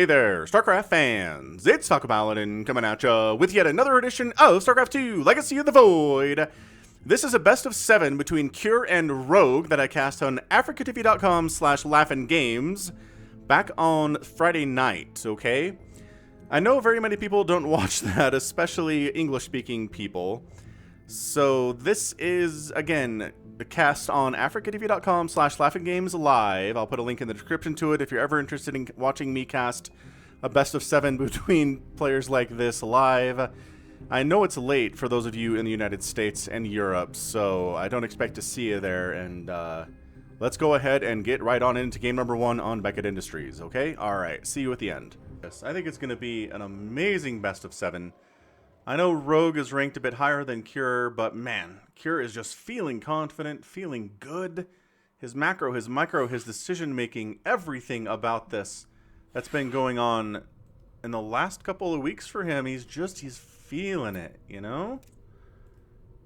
Hey there, StarCraft fans! It's Paladin coming at ya with yet another edition of StarCraft 2 Legacy of the Void. This is a best of 7 between Cure and Rogue that I cast on Afreeca.com/laughingames back on Friday night, okay? I know very many people don't watch that, especially English-speaking people. So this is, again, the cast on Afreeca.com/laughingames live. I'll put a link in the description to it if you're ever interested in watching me cast a best of 7 between players like this live. I know it's late for those of you in the United States and Europe, so I don't expect to see you there, and let's go ahead and get right on into game number 1 on Beckett Industries, okay? Alright, see you at the end. Yes, I think it's going to be an amazing best of 7. I know Rogue is ranked a bit higher than Cure, but man, Cure is just feeling confident, feeling good. His macro, his micro, his decision-making, everything about this that's been going on in the last couple of weeks for him, he's feeling it, you know?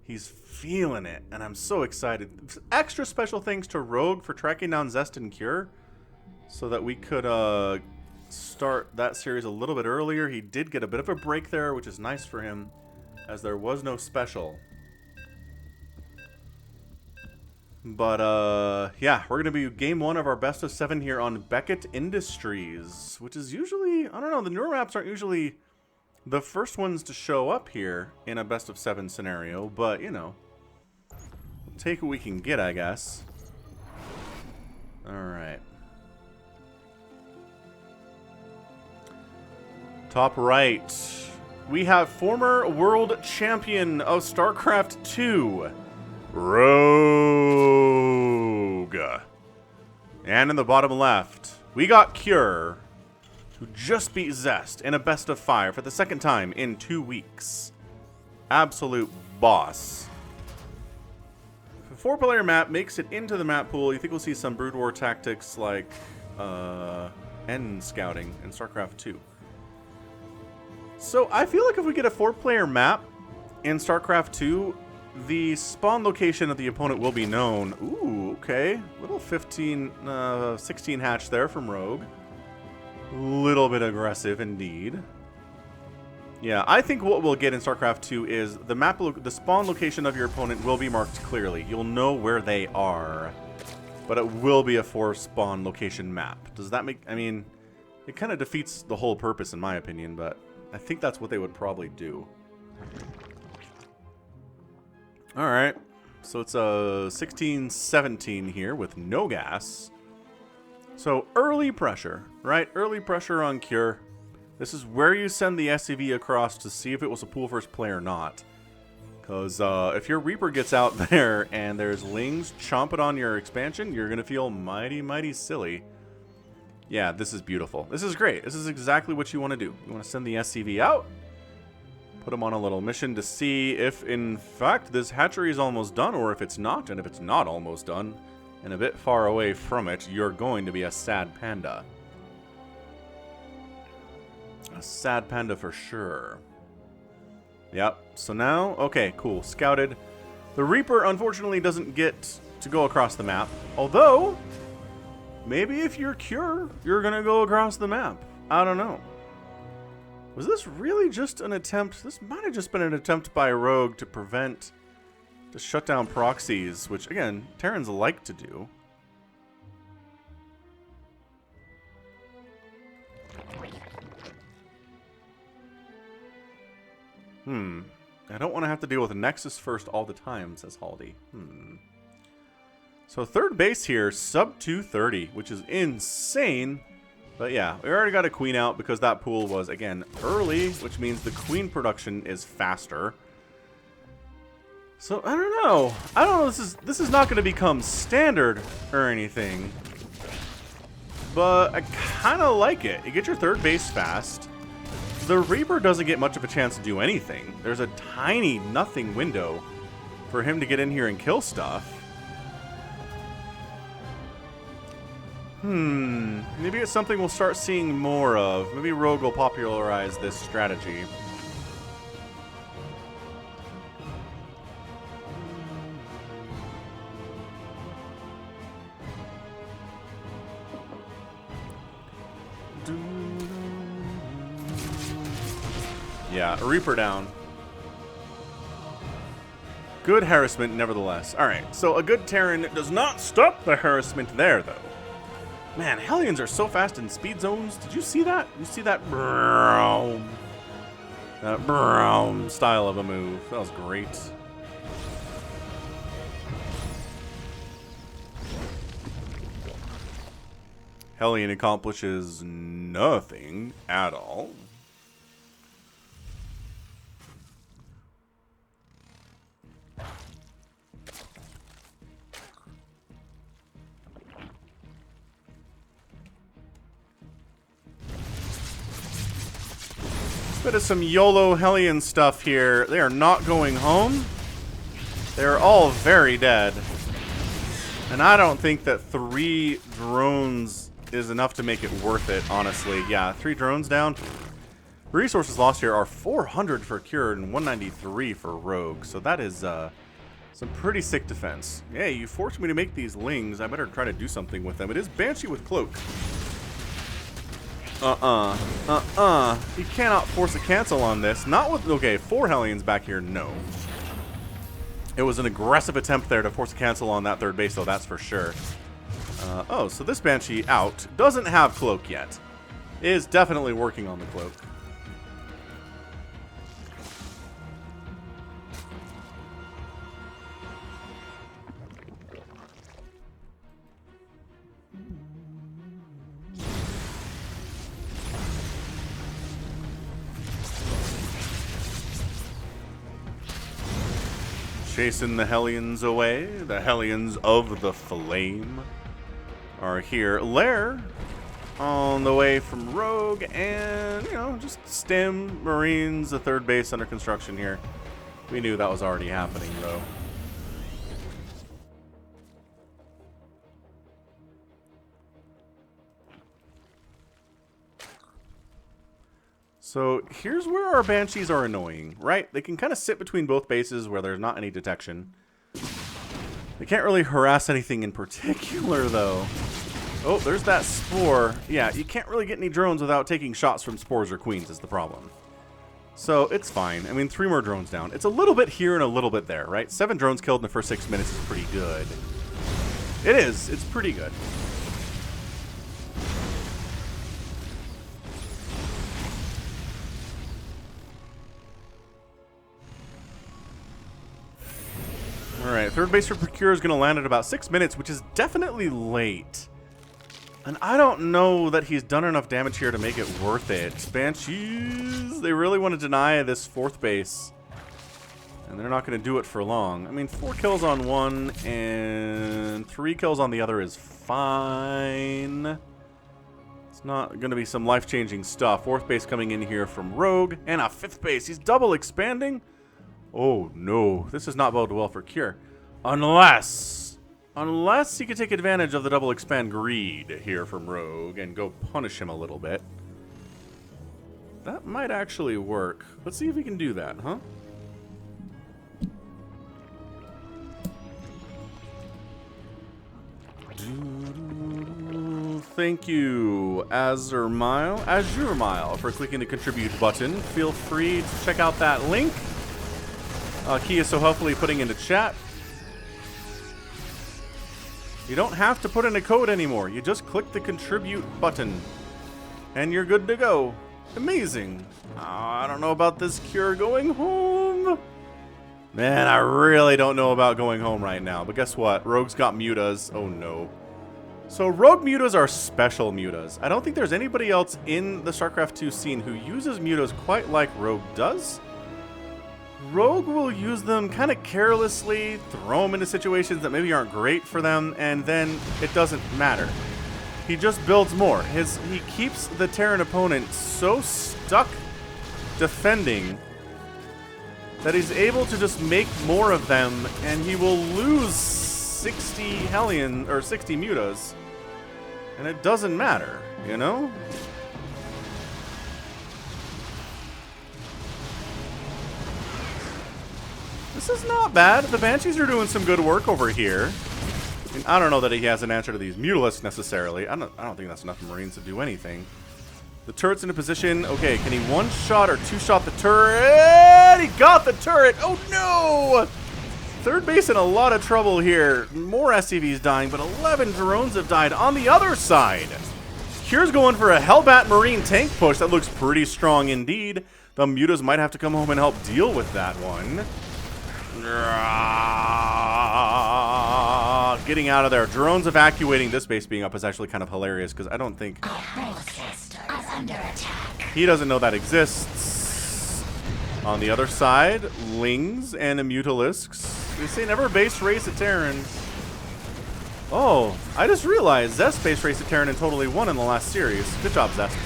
He's feeling it, and I'm so excited. Extra special thanks to Rogue for tracking down Zest and Cure so that we could start that series a little bit earlier. He did get a bit of a break there, which is nice for him, as there was no special. But yeah, we're gonna be game 1 of our best of 7 here on Beckett Industries, which is usually, I don't know, the newer maps aren't usually the first ones to show up here in a best of 7 scenario, but you know, we'll take what we can get, I guess. Alright. Top right, we have former world champion of StarCraft 2, Rogue. And in the bottom left, we got Cure, who just beat Zest in a best of 5 for the second time in 2 weeks. Absolute boss. If a 4-player map makes it into the map pool, you think we'll see some Brood War tactics like end scouting in StarCraft 2. So I feel like if we get a 4-player map in StarCraft 2, the spawn location of the opponent will be known. Ooh, okay. Little 16 hatch there from Rogue. Little bit aggressive indeed. Yeah, I think what we'll get in StarCraft 2 is the spawn location of your opponent will be marked clearly. You'll know where they are, but it will be a 4-spawn location map. Does that make... I mean, it kind of defeats the whole purpose in my opinion, but I think that's what they would probably do. Alright, so it's a 16-17 here with no gas. So early pressure, right? Early pressure on Cure. This is where you send the SCV across to see if it was a pool first play or not. Because if your Reaper gets out there and there's Lings chomping on your expansion, you're going to feel mighty, mighty silly. Yeah, this is beautiful. This is great. This is exactly what you want to do. You want to send the SCV out, put them on a little mission to see if, in fact, this hatchery is almost done, or if it's not. And if it's not almost done, and a bit far away from it, you're going to be a sad panda. A sad panda for sure. Yep, so now, okay, cool, scouted. The Reaper, unfortunately, doesn't get to go across the map, although maybe if you're Cure, you're gonna go across the map. I don't know. Was this really just an attempt? This might have just been an attempt by Rogue to shut down proxies, which, again, Terrans like to do. I don't want to have to deal with Nexus first all the time, says Haldy. So third base here, sub 230, which is insane. But yeah, we already got a queen out because that pool was, again, early, which means the queen production is faster. So I don't know. This is not going to become standard or anything. But I kind of like it. You get your third base fast. The Reaper doesn't get much of a chance to do anything. There's a tiny nothing window for him to get in here and kill stuff. Maybe it's something we'll start seeing more of. Maybe Rogue will popularize this strategy. Yeah, a Reaper down. Good harassment, nevertheless. Alright, so a good Terran does not stop the harassment there, though. Man, Hellions are so fast in speed zones. Did you see that? You see that? That brown style of a move. That was great. Hellion accomplishes nothing at all. Bit of some YOLO Hellion stuff here. They are not going home. They're all very dead. And I don't think that 3 drones is enough to make it worth it, honestly. Yeah, 3 drones down. Resources lost here are 400 for Cure and 193 for Rogue. So that is some pretty sick defense. Hey, you forced me to make these Lings. I better try to do something with them. It is Banshee with Cloak. You cannot force a cancel on this. Not with... Okay, 4 Hellions back here, no. It was an aggressive attempt there to force a cancel on that 3rd base, though, that's for sure. Oh, so this Banshee out. Doesn't have Cloak yet. Is definitely working on the Cloak. Chasing the Hellions away. The Hellions of the Flame are here. Lair on the way from Rogue, and, you know, just Stim, Marines, the 3rd base under construction here. We knew that was already happening, though. So here's where our Banshees are annoying, right? They can kind of sit between both bases where there's not any detection. They can't really harass anything in particular, though. Oh, there's that Spore. Yeah, you can't really get any drones without taking shots from Spores or Queens is the problem. So it's fine. I mean, 3 more drones down. It's a little bit here and a little bit there, right? 7 drones killed in the first 6 minutes is pretty good. It is. It's pretty good. Alright, 3rd base for Procure is going to land at about 6 minutes, which is definitely late. And I don't know that he's done enough damage here to make it worth it. Banshees, they really want to deny this 4th base. And they're not going to do it for long. I mean, 4 kills on one and 3 kills on the other is fine. It's not going to be some life-changing stuff. 4th base coming in here from Rogue. And a 5th base. He's double expanding. Oh, no. This is not bode well for Cure. Unless he could take advantage of the double expand greed here from Rogue and go punish him a little bit. That might actually work. Let's see if we can do that, huh? Thank you, Azurmile, for clicking the contribute button. Feel free to check out that link. Key is so helpfully putting into chat. You don't have to put in a code anymore. You just click the contribute button. And you're good to go. Amazing. I don't know about this Cure going home. Man, I really don't know about going home right now. But guess what? Rogue's got mutas. Oh no. So Rogue mutas are special mutas. I don't think there's anybody else in the StarCraft 2 scene who uses mutas quite like Rogue does. Rogue will use them kind of carelessly, throw them into situations that maybe aren't great for them, and then it doesn't matter. He just builds more. He keeps the Terran opponent so stuck defending that he's able to just make more of them, and he will lose 60 Hellion or 60 mutas, and it doesn't matter, you know? This is not bad. The Banshees are doing some good work over here. I mean, I don't know that he has an answer to these Mutalisks necessarily. I don't think that's enough Marines to do anything. The turret's in a position. Okay, can he one-shot or two-shot the turret? He got the turret. Oh, no! Third base in a lot of trouble here. More SCVs dying, but 11 drones have died on the other side. Cure's going for a Hellbat Marine tank push. That looks pretty strong indeed. The Mutas might have to come home and help deal with that one. Getting out of there. Drones evacuating this base being up is actually kind of hilarious because I don't think... Under attack. He doesn't know that exists. On the other side, Lings and Mutalisks. They say never base race a Terran. Oh, I just realized Zest base raced a Terran and totally won in the last series. Good job, Zest.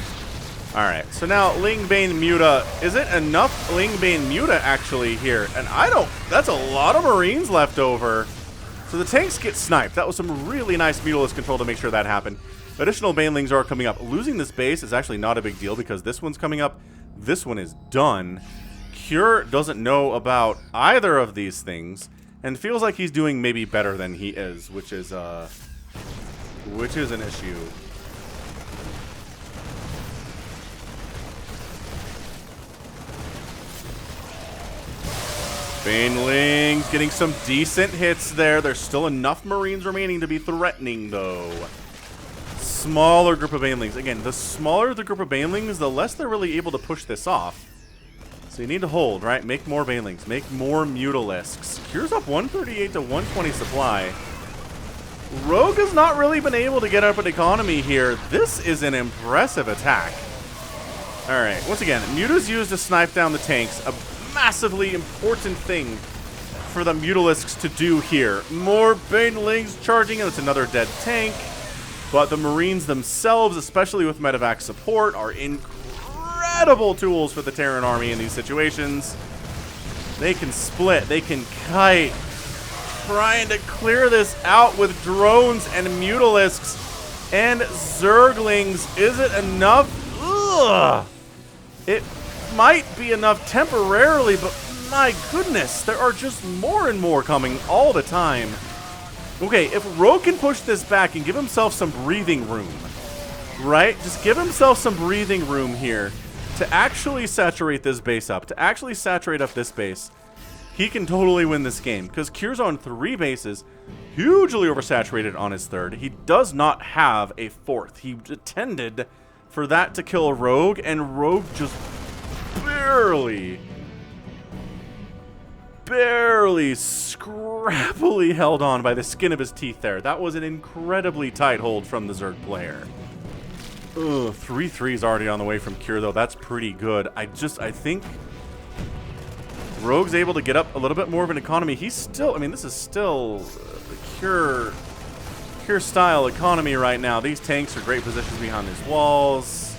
Alright, so now Lingbane Muta. Is it enough Lingbane Muta actually here? And I don't... That's a lot of Marines left over. So the tanks get sniped. That was some really nice Mutalisk control to make sure that happened. Additional Banelings are coming up. Losing this base is actually not a big deal because this one's coming up. This one is done. Cure doesn't know about either of these things and feels like he's doing maybe better than he is, which is an issue. Banelings getting some decent hits there. There's still enough Marines remaining to be threatening, though. Smaller group of Banelings. Again, the smaller the group of Banelings, the less they're really able to push this off. So you need to hold, right? Make more Banelings. Make more Mutalisks. Cure's up 138 to 120 supply. Rogue has not really been able to get up an economy here. This is an impressive attack. Alright, once again, Muta's used to snipe down the tanks. A massively important thing for the Mutalisks to do here. More Banelings charging, and it's another dead tank. But the Marines themselves, especially with medevac support, are incredible tools for the Terran army in these situations. They can split, they can kite. Trying to clear this out with drones and Mutalisks and Zerglings. Is it enough? Ugh. It might be enough temporarily, but my goodness, there are just more and more coming all the time. Okay, if Rogue can push this back and give himself some breathing room, right? Just give himself some breathing room here to actually saturate this base up, to actually saturate up this base. He can totally win this game because Cure's on 3 bases, hugely oversaturated on his 3rd. He does not have a 4th. He intended for that to kill Rogue, and Rogue just barely scrappily held on by the skin of his teeth there. That was an incredibly tight hold from the Zerg player. Ugh, 3-3's already on the way from Cure, though. That's pretty good. I think Rogue's able to get up a little bit more of an economy. He's still, I mean, this is still the Cure-style economy right now. These tanks are great positions behind these walls.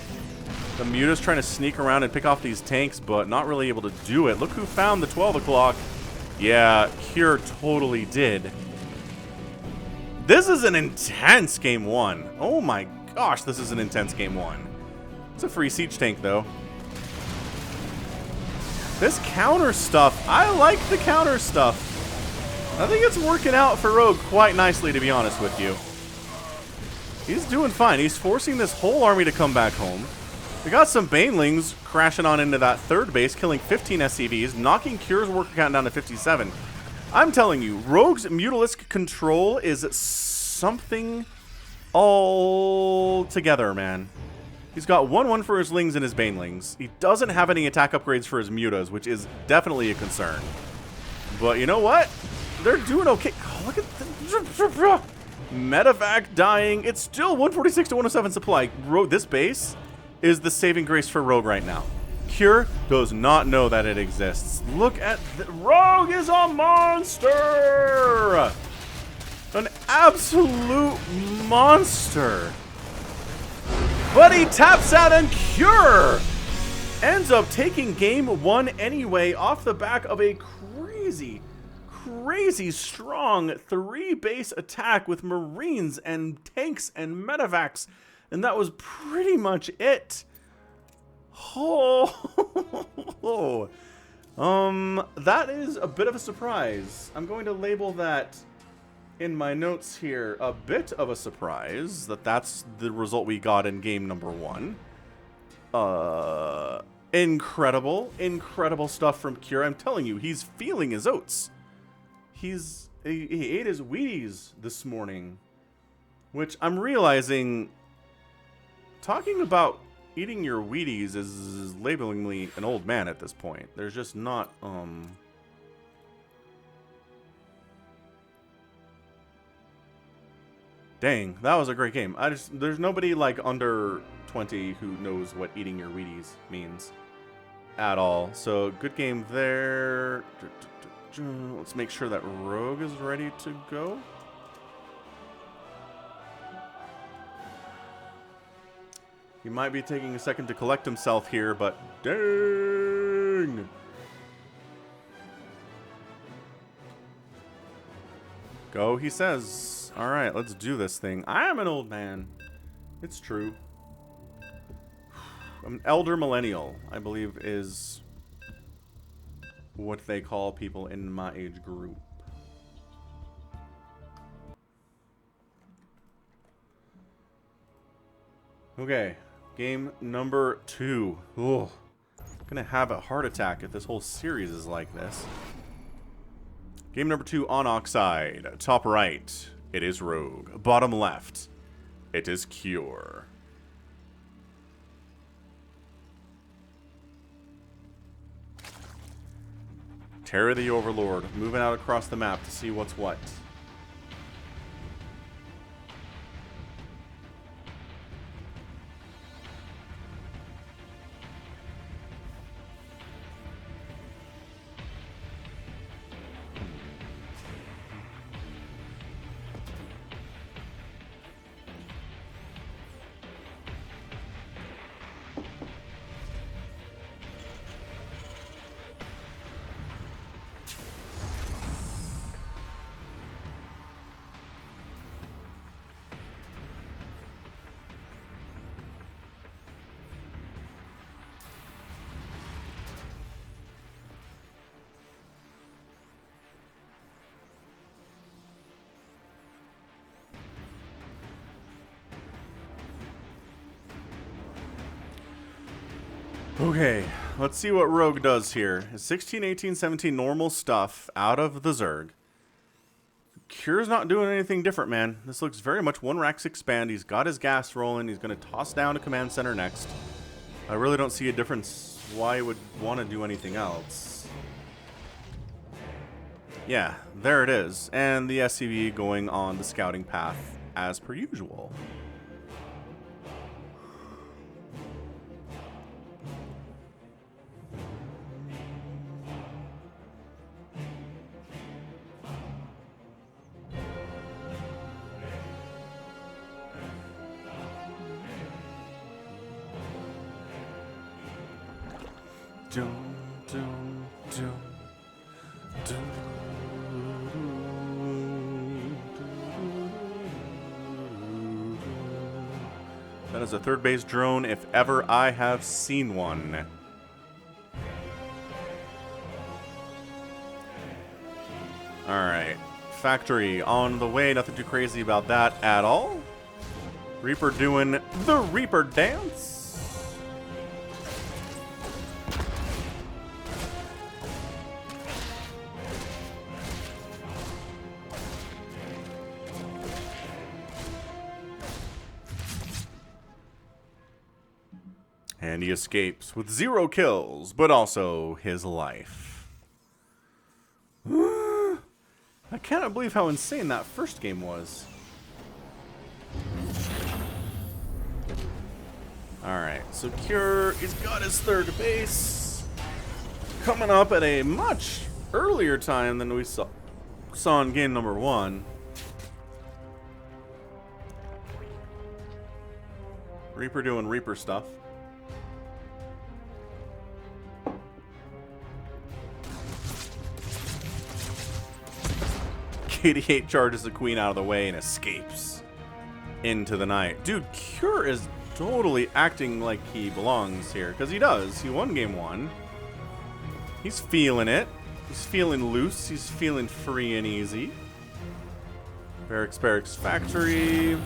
The Muta's trying to sneak around and pick off these tanks, but not really able to do it. Look who found the 12 o'clock. Yeah, Cure totally did. This is an intense game 1. Oh my gosh, this is an intense game 1. It's a free siege tank, though. This counter stuff, I like the counter stuff. I think it's working out for Rogue quite nicely, to be honest with you. He's doing fine. He's forcing this whole army to come back home. We got some Banelings crashing on into that 3rd base, killing 15 SCVs, knocking Cure's worker count down to 57. I'm telling you, Rogue's Mutalisk control is something all together, man. He's got 1-1 for his Lings and his Banelings. He doesn't have any attack upgrades for his Mutas, which is definitely a concern. But you know what? They're doing okay. Oh, look at the medevac dying. It's still 146 to 107 supply. This base is the saving grace for Rogue right now. Cure does not know that it exists. Look at Rogue is a monster! An absolute monster. But he taps out, and Cure ends up taking game 1 anyway off the back of a crazy strong 3-base attack with Marines and tanks and medevacs. And that was pretty much it. Oh, that is a bit of a surprise. I'm going to label that in my notes here a bit of a surprise that that's the result we got in game number 1. Incredible. Incredible stuff from Cure. I'm telling you, he's feeling his oats. He ate his Wheaties this morning. Which I'm realizing, talking about eating your Wheaties is labeling me an old man at this point. There's just not, Dang, that was a great game. There's nobody like under 20 who knows what eating your Wheaties means at all. So good game there. Let's make sure that Rogue is ready to go. He might be taking a second to collect himself here, but dang! Go, he says. Alright, let's do this thing. I am an old man. It's true. An elder millennial, I believe, is what they call people in my age group. Okay, game number 2. Ugh. I'm gonna have a heart attack if this whole series is like this. Game number 2 on Oxide. Top right, it is Rogue. Bottom left, it is Cure. Terror the Overlord, moving out across the map to see what's what. Okay, let's see what Rogue does here. 16, 18, 17 normal stuff out of the Zerg. Cure's not doing anything different, man. This looks very much one rack expand. He's got his gas rolling. He's going to toss down to command center next. I really don't see a difference why he would want to do anything else. Yeah, there it is. And the SCV going on the scouting path as per usual. That is a third base drone if ever I have seen one. Alright. Factory on the way. Nothing too crazy about that at all. Reaper doing the Reaper dance. And he escapes with 0 kills, but also his life. I cannot believe how insane that first game was. Alright, so Cure, he's got his third base. Coming up at a much earlier time than we saw in game number 1. Reaper doing Reaper stuff. 88 charges the queen out of the way and escapes into the night. Dude, Cure is totally acting like he belongs here, because he does. He won game 1. He's feeling it. He's feeling loose. He's feeling free and easy. Barracks Factory.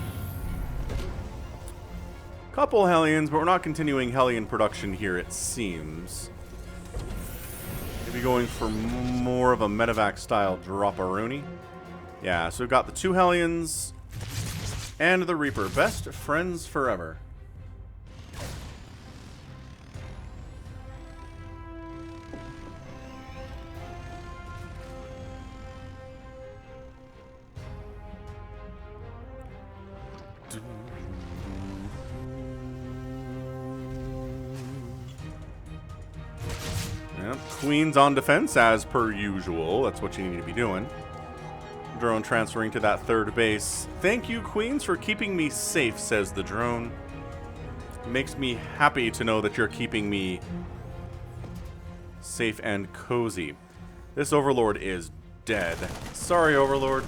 Couple Hellions, but we're not continuing Hellion production here, it seems. Maybe going for more of a medevac style drop-a-rooney. Yeah, so we've got the 2 Hellions and the Reaper. Best friends forever. Yep, Queen's on defense as per usual. That's what you need to be doing. Drone transferring to that 3rd base. Thank you, Queens, for keeping me safe, says the drone. Makes me happy to know that you're keeping me safe and cozy. This Overlord is dead. Sorry, Overlord.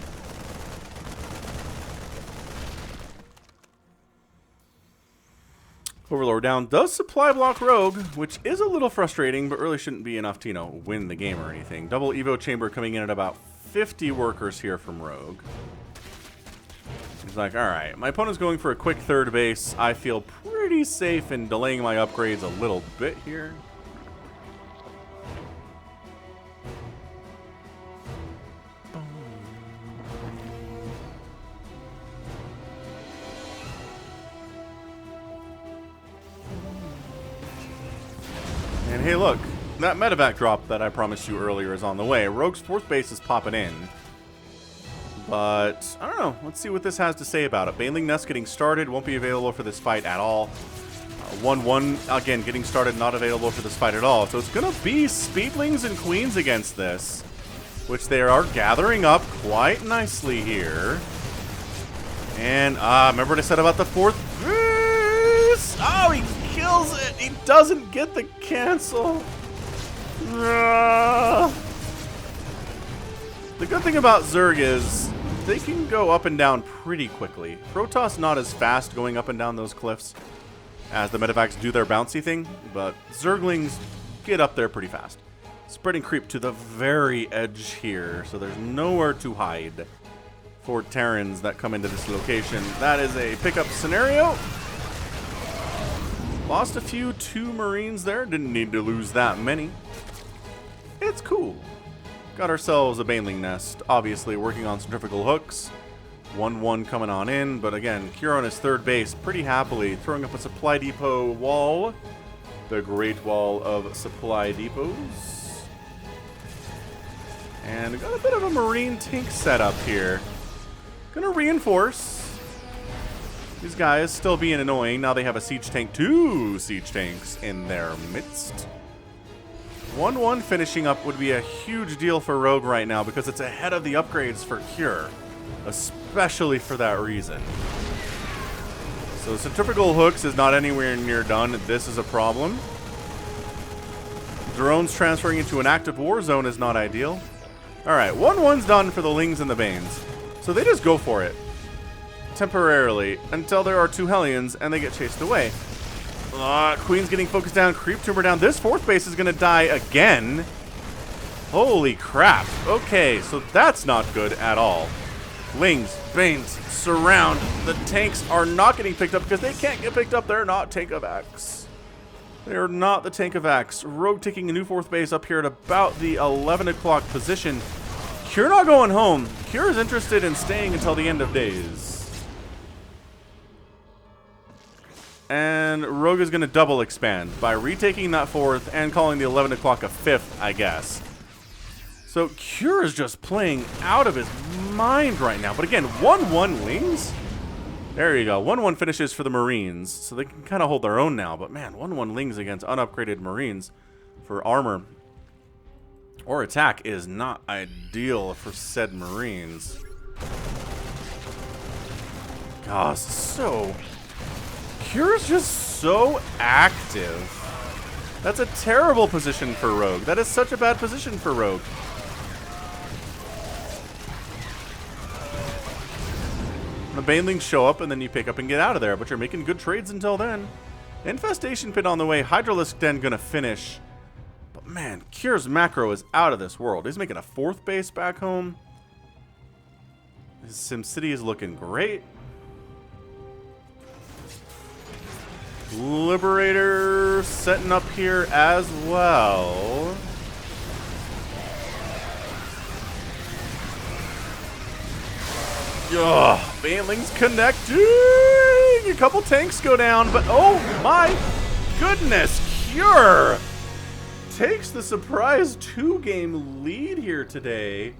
Overlord down does supply block Rogue, which is a little frustrating, but really shouldn't be enough to, you know, win the game or anything. Double Evo Chamber coming in at about 50 workers here from Rogue. He's like, alright, my opponent's going for a quick 3rd base. I feel pretty safe in delaying my upgrades a little bit here. And hey, look, that medevac drop that I promised you earlier is on the way. Rogue's 4th base is popping in. But, I don't know. Let's see what this has to say about it. Baneling Nest getting started. Won't be available for this fight at all. 1-1, again, getting started. Not available for this fight at all. So it's going to be Speedlings and Queens against this. Which they are gathering up quite nicely here. And, remember what I said about the 4th? Oh, he kills it. He doesn't get the cancel. The good thing about Zerg is they can go up and down pretty quickly. Protoss not as fast going up and down those cliffs as the medevacs do their bouncy thing, but Zerglings get up there pretty fast. Spreading creep to the very edge here, so there's nowhere to hide for Terrans that come into this location. That is a pickup scenario. Lost a few 2 Marines there. Didn't need to lose that many. It's cool. Got ourselves a Baneling Nest. Obviously working on centrifugal hooks. 1-1 coming on in. But again, Kira on his 3rd base pretty happily. Throwing up a supply depot wall. The Great Wall of Supply Depots. And got a bit of a Marine tank setup here. Gonna reinforce. These guys still being annoying. Now they have a siege tank, 2 siege tanks in their midst. 1-1 finishing up would be a huge deal for Rogue right now because it's ahead of the upgrades for Cure, especially for that reason. So centrifugal hooks is not anywhere near done. This is a problem. Drones transferring into an active war zone is not ideal. Alright, 1-1's done for the Lings and the Banes. So they just go for it. Temporarily, until there are 2 Hellions and they get chased away. Queen's getting focused down, Creep Tumor down. This 4th base is going to die again. Holy crap. Okay, so that's not good at all. Lings, Banes, surround. The tanks are not getting picked up because they can't get picked up. They're not Tankovacs. They're not the Tankovacs. Rogue taking a new 4th base up here at about the 11 o'clock position. Cure not going home. Cure is interested in staying until the end of days. And Rogue is going to double expand by retaking that 4th and calling the 11 o'clock a 5th, I guess. So Cure is just playing out of his mind right now. But again, 1-1 Lings? There you go. 1-1 finishes for the Marines. So they can kind of hold their own now. But man, 1-1 Lings against unupgraded Marines for armor or attack is not ideal for said Marines. Gosh, so... Cure's just so active. That's a terrible position for Rogue. That is such a bad position for Rogue. The Banelings show up and then you pick up and get out of there, but you're making good trades until then. Infestation Pit on the way. Hydralisk Den gonna finish. But man, Cure's macro is out of this world. He's making a 4th base back home. His SimCity is looking great. Liberator setting up here as well. Ugh, Baneling's connecting! A couple tanks go down, but oh my goodness! Cure takes the surprise 2-game lead here today.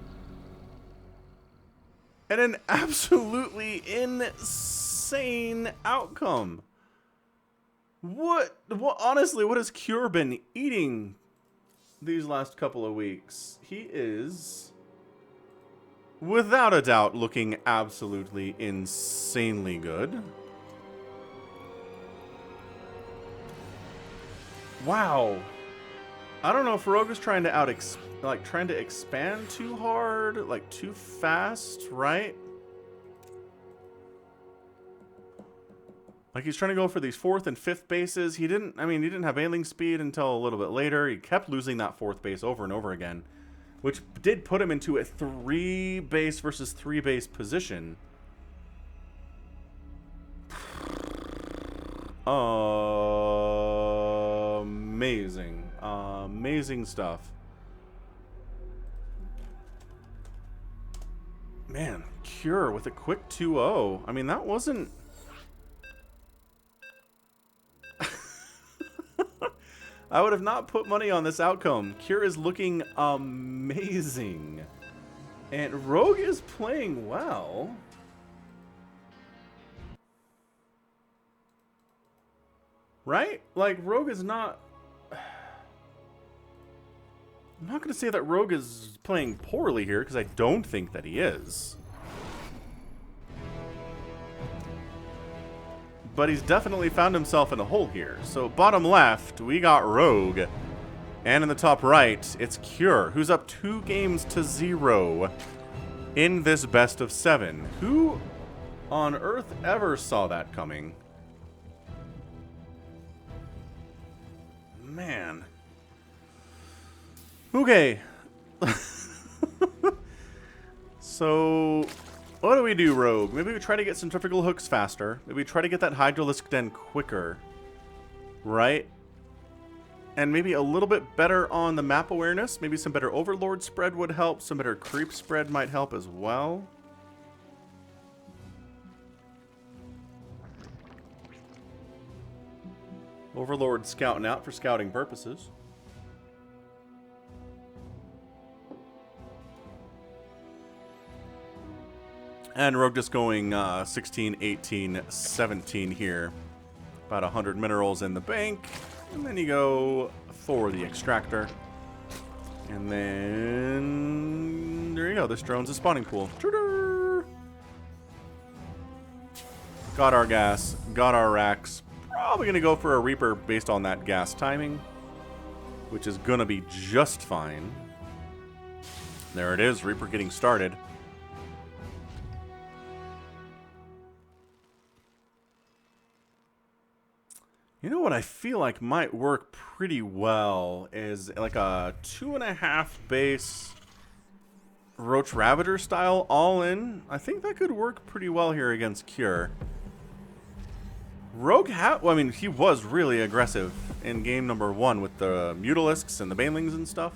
And an absolutely insane outcome. What honestly, what has Cure been eating these last couple of weeks? He is, without a doubt, looking absolutely insanely good. Wow. I don't know if Rogue is trying to trying to expand too hard, like too fast, right? Like he's trying to go for these 4th and 5th bases. He didn't have ailing speed until a little bit later. He kept losing that 4th base over and over again, which did put him into a 3-base versus 3-base position. Amazing. Amazing stuff. Man, Cure with a quick 2-0. I mean, that wasn't... I would have not put money on this outcome. Cure is looking amazing. And Rogue is playing well. Right? Like, Rogue is not... I'm not going to say that Rogue is playing poorly here, because I don't think that he is. But he's definitely found himself in a hole here. So bottom left, we got Rogue. And in the top right, it's Cure, who's up 2-0 in this best of 7. Who on earth ever saw that coming? Man. Okay. So, what do we do, Rogue? Maybe we try to get centrifugal hooks faster. Maybe we try to get that Hydralisk Den quicker. Right? And maybe a little bit better on the map awareness. Maybe some better Overlord spread would help. Some better creep spread might help as well. Overlord scouting out for scouting purposes. And Rogue just going 16, 18, 17 here. About 100 minerals in the bank. And then you go for the extractor. And then... there you go. This drone's a spawning pool. Got our gas. Got our racks. Probably going to go for a Reaper based on that gas timing. Which is going to be just fine. There it is. Reaper getting started. You know what I feel like might work pretty well is like a 2.5 base Roach Ravager style all in. I think that could work pretty well here against Cure. Rogue well, I mean, he was really aggressive in game number 1 with the Mutalisks and the Banelings and stuff.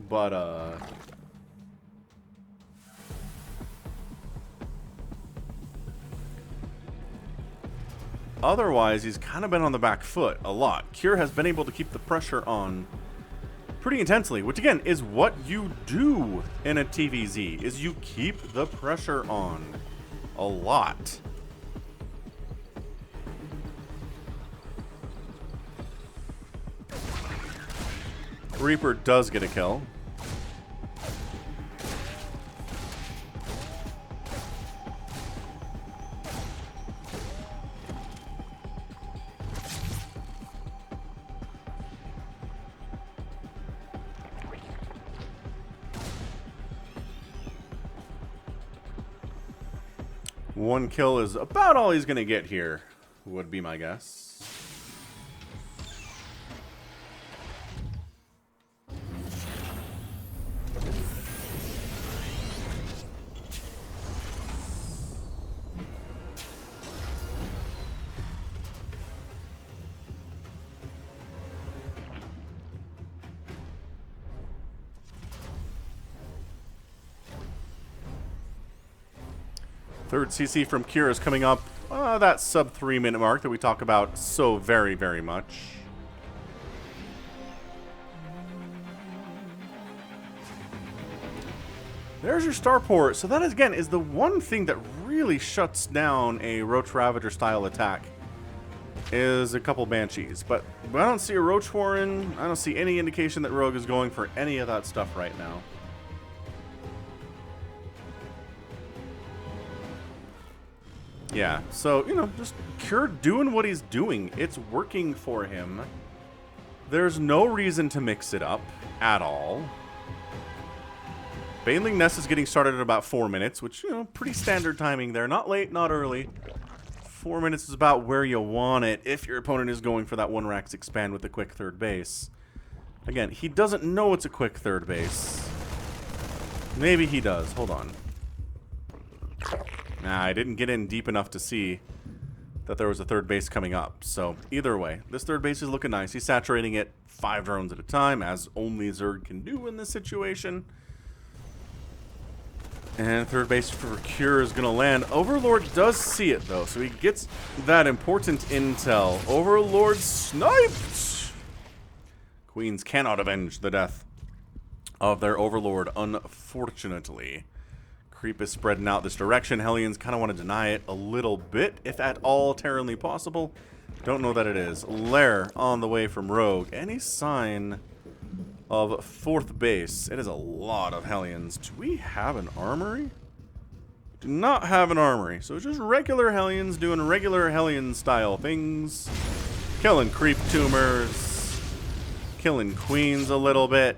But, otherwise, he's kind of been on the back foot a lot. Cure has been able to keep the pressure on pretty intensely, which again is what you do in a TVZ, is you keep the pressure on a lot. Reaper does get a kill. One kill is about all he's going to get here, would be my guess. Third CC from Cure is coming up. That sub 3 minute mark that we talk about so very, very much. There's your starport. So that, again, is the one thing that really shuts down a Roach Ravager style attack. Is a couple Banshees. But I don't see a Roach Warren. I don't see any indication that Rogue is going for any of that stuff right now. Yeah, so, you know, just Cure doing what he's doing. It's working for him. There's no reason to mix it up at all. Baneling Nest is getting started in about 4 minutes, which, you know, pretty standard timing there. Not late, not early. 4 minutes is about where you want it if your opponent is going for that 1 Rax expand with a quick third base. Again, he doesn't know it's a quick third base. Maybe he does. Hold on. Nah, I didn't get in deep enough to see that there was a third base coming up. So, either way, this third base is looking nice. He's saturating it 5 drones at a time, as only Zerg can do in this situation. And third base for Cure is going to land. Overlord does see it, though, so he gets that important intel. Overlord sniped! Queens cannot avenge the death of their Overlord, unfortunately. Creep is spreading out this direction. Hellions kind of want to deny it a little bit, if at all terribly possible. Don't know that it is. Lair on the way from Rogue. Any sign of fourth base? It is a lot of Hellions. Do we have an armory? Do not have an armory. So it's just regular Hellions doing regular Hellion style things. Killing creep tumors. Killing queens a little bit.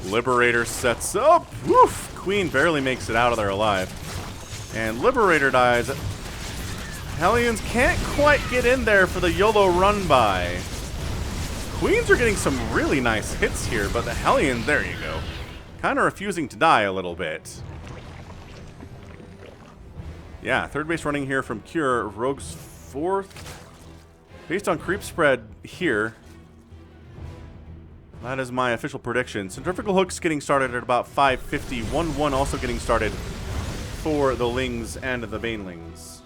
Liberator sets up. Woof! Queen barely makes it out of there alive. And Liberator dies. Hellions can't quite get in there for the YOLO run by. Queens are getting some really nice hits here, but the Hellions, there you go. Kind of refusing to die a little bit. Yeah, third base running here from Cure. Rogue's fourth. Based on creep spread here, that is my official prediction. Centrifugal Hook's getting started at about 550. 1-1 also getting started for the Lings and the Banelings.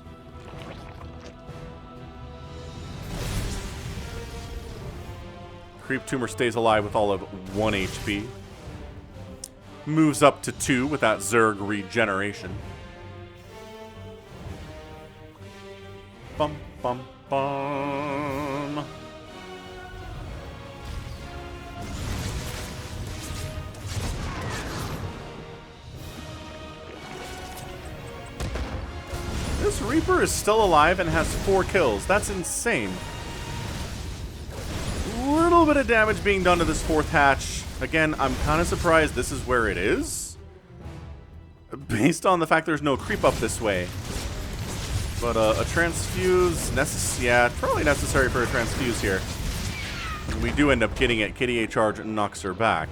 Creep Tumor stays alive with all of 1 HP. Moves up to 2 with that Zerg regeneration. Bum, bum, bum. This Reaper is still alive and has 4 kills. That's insane. Little bit of damage being done to this fourth hatch. Again, I'm kind of surprised this is where it is, based on the fact there's no creep up this way. But a transfuse, yeah, probably necessary for a transfuse here. And we do end up getting it. KDA charge knocks her back.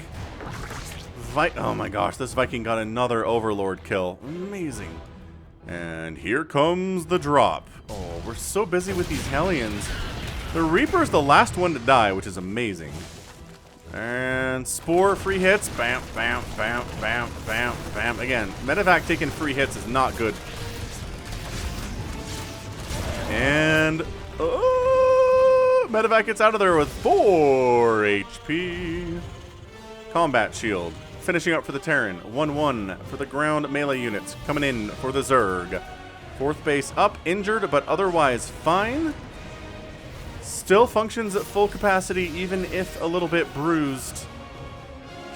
Oh my gosh, this Viking got another Overlord kill. Amazing. And here comes the drop. Oh, we're so busy with these Hellions. The Reaper's the last one to die, which is amazing. And Spore, free hits. Bam, bam, bam, bam, bam, bam. Again, Medevac taking free hits is not good. And Medevac gets out of there with 4 HP. Combat Shield. Finishing up for the Terran. 1-1 for the ground melee units. Coming in for the Zerg. Fourth base up, injured, but otherwise fine. Still functions at full capacity, even if a little bit bruised.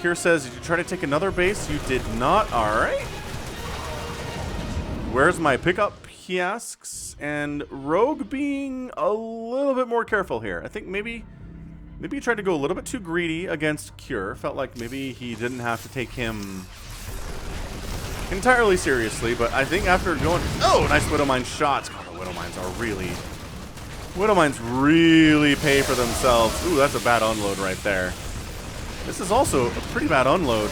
Cure says, did you try to take another base? You did not. Alright. Where's my pickup? He asks. And Rogue being a little bit more careful here. I think maybe he tried to go a little bit too greedy against Cure. Felt like maybe he didn't have to take him entirely seriously, but I think after going... Oh, nice Widowmine shots. God, the Widowmines are really... Widowmines really pay for themselves. Ooh, that's a bad unload right there. This is also a pretty bad unload.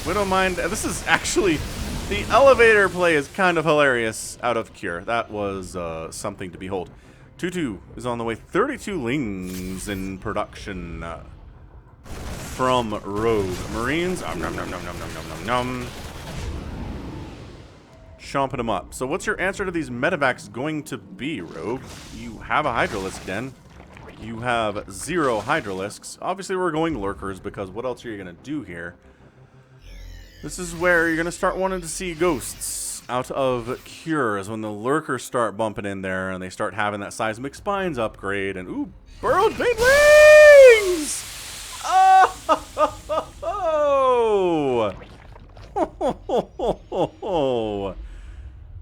Widowmine... This is actually... The elevator play is kind of hilarious out of Cure. That was something to behold. 2-2 is on the way. 32 Lings in production. from Rogue. Marines, nom nom nom nom nom nom nom nom. Chomping them up. So what's your answer to these medevacs going to be, Rogue? You have a Hydralisk den. You have 0 Hydralisks. Obviously we're going Lurkers because what else are you going to do here? This is where you're going to start wanting to see ghosts out of cures when the Lurkers start bumping in there and they start having that Seismic Spines upgrade and ooh, burrowed banelings! Oh!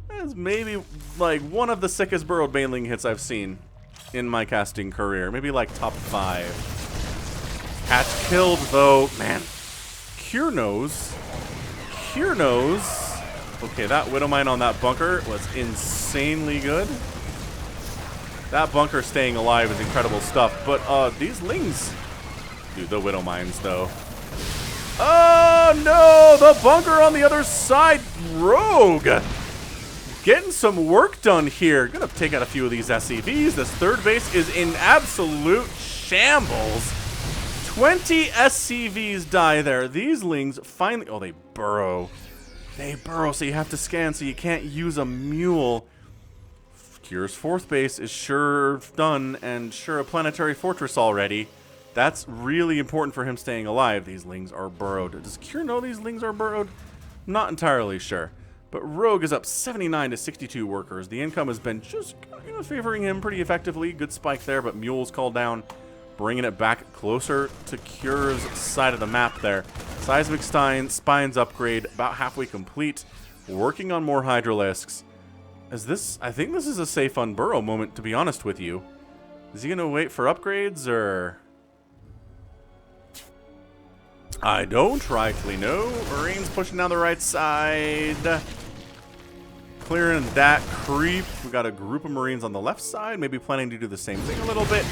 That's maybe like one of the sickest burrowed baneling hits I've seen in my casting career. Maybe like top 5. Hatch killed though. Man. Cure knows. Cure knows. Okay, that Widowmine on that bunker was insanely good. That bunker staying alive is incredible stuff. But these lings. Dude, the Widowmines though. Oh no! The bunker on the other side. Rogue! Getting some work done here. Gonna take out a few of these SCVs. This third base is in absolute shambles. 20 SCVs die there. These lings finally... Oh, they burrow. They burrow, so you have to scan, so you can't use a mule. Cure's fourth base is sure done, and sure a planetary fortress already. That's really important for him staying alive. These lings are burrowed. Does Cure know these lings are burrowed? Not entirely sure. But Rogue is up 79 to 62 workers. The income has been just favoring him pretty effectively. Good spike there, but Mule's called down, bringing it back closer to Cure's side of the map there. Seismic Spines upgrade about halfway complete. Working on more Hydralisks. I think this is a safe unburrow moment, to be honest with you. Is he going to wait for upgrades, or... I don't rightly know. Marines pushing down the right side. Clearing that creep. We got a group of Marines on the left side. Maybe planning to do the same thing a little bit.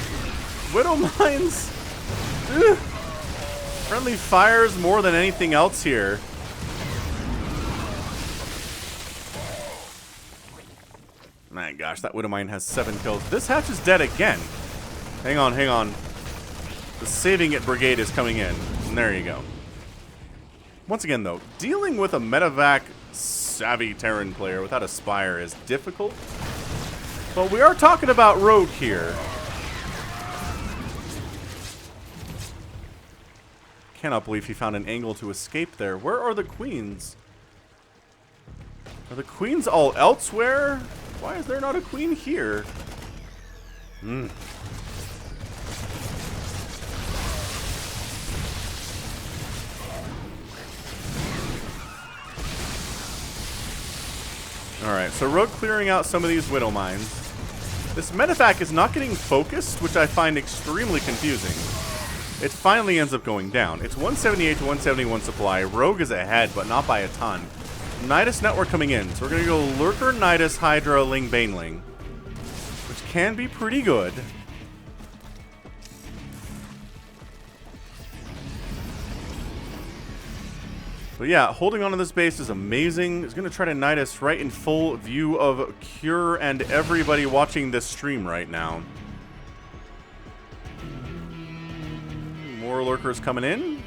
Widow Mines. Ugh. Friendly fires more than anything else here. My gosh, that Widow Mine has 7 kills. This hatch is dead again. Hang on, hang on. The Saving It Brigade is coming in. And there you go. Once again, though, dealing with a medevac savvy Terran player without a Spire is difficult. But we are talking about Rogue here. Cannot believe he found an angle to escape there. Where are the queens? Are the queens all elsewhere? Why is there not a queen here? Hmm. Alright, so Rogue clearing out some of these Widow Mines. This medevac is not getting focused, which I find extremely confusing. It finally ends up going down. It's 178 to 171 supply. Rogue is ahead, but not by a ton. Nidus Network coming in. So we're going to go Lurker, Nidus, Hydra, Ling, Baneling. Which can be pretty good. But yeah, holding on to this base is amazing. He's going to try to Nidus right in full view of Cure and everybody watching this stream right now. More Lurkers coming in.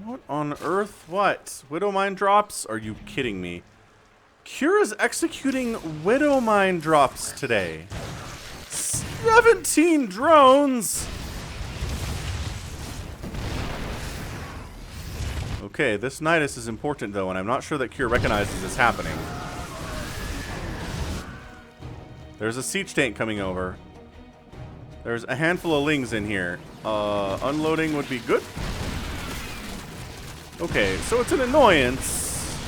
What on earth? What? Widow Mine drops? Are you kidding me? Cure is executing Widow Mine drops today. 17 drones! Okay, this Nidus is important though, and I'm not sure that Cure recognizes this happening. There's a siege tank coming over. There's a handful of lings in here. Unloading would be good. Okay, so it's an annoyance.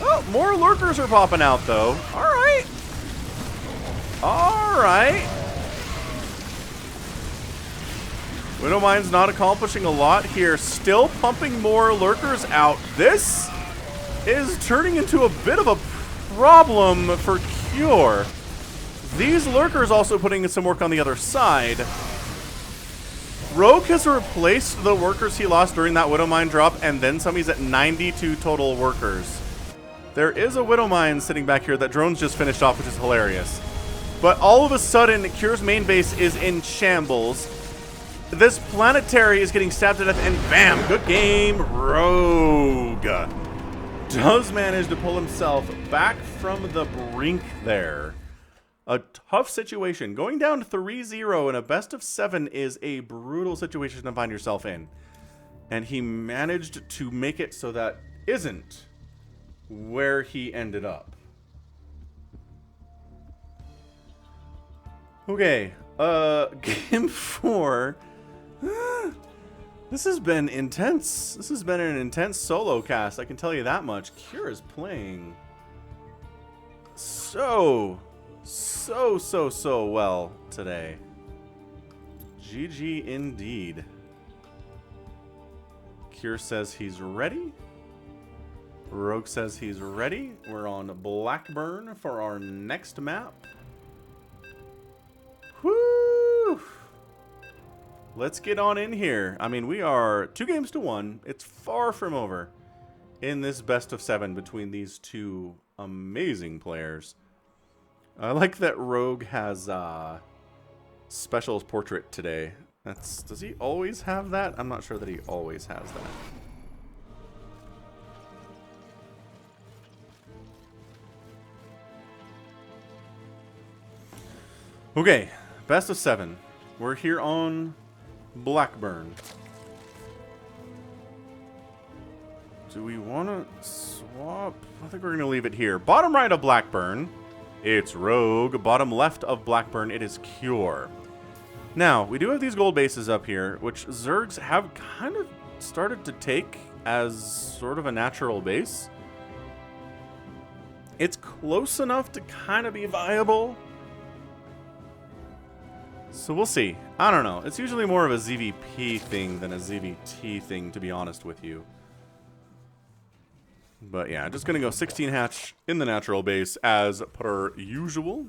Oh, more Lurkers are popping out though. Alright. Alright. Widow Mine's not accomplishing a lot here. Still pumping more Lurkers out. This is turning into a bit of a problem for Cure. These Lurkers also putting in some work on the other side. Rogue has replaced the workers he lost during that Widow Mine drop, and then some. He's at 92 total workers. There is a Widow Mine sitting back here that drones just finished off, which is hilarious. But all of a sudden, Cure's main base is in shambles. This planetary is getting stabbed to death, and bam! Good game, Rogue. Does manage to pull himself back from the brink there. A tough situation. Going down 3-0 in a best of 7 is a brutal situation to find yourself in. And he managed to make it so that isn't where he ended up. Okay, game 4. This has been intense. This has been an intense solo cast, I can tell you that much. Cure is playing so well today. GG indeed. Cure says he's ready. Rogue says he's ready. We're on Blackburn for our next map. Woo! Let's get on in here. I mean, we are 2 games to 1. It's far from over in this best of 7 between these two amazing players. I like that Rogue has Special's portrait today. Does he always have that? I'm not sure that he always has that. Okay, best of 7. We're here on Blackburn. Do we want to swap? I think we're going to leave it here. Bottom right of Blackburn, it's Rogue. Bottom left of Blackburn, it is Cure. Now, we do have these gold bases up here, which Zergs have kind of started to take as sort of a natural base. It's close enough to kind of be viable. So we'll see. I don't know. It's usually more of a ZVP thing than a ZVT thing, to be honest with you. But yeah, just going to go 16 hatch in the natural base as per usual.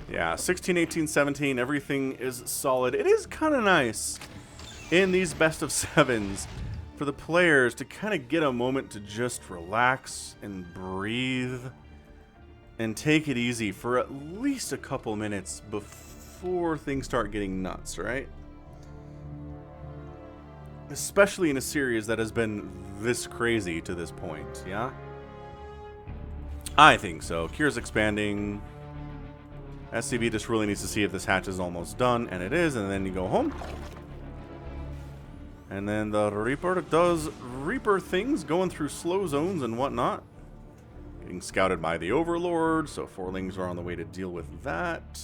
Yeah, 16, 18, 17, everything is solid. It is kind of nice in these best of 7s for the players to kind of get a moment to just relax and breathe and take it easy for at least a couple minutes before things start getting nuts, right? Especially in a series that has been this crazy to this point, yeah? I think so. Cure's expanding. SCV just really needs to see if this hatch is almost done, and it is, and then you go home. And then the Reaper does Reaper things, going through slow zones and whatnot. Getting scouted by the Overlord, so 4-lings are on the way to deal with that.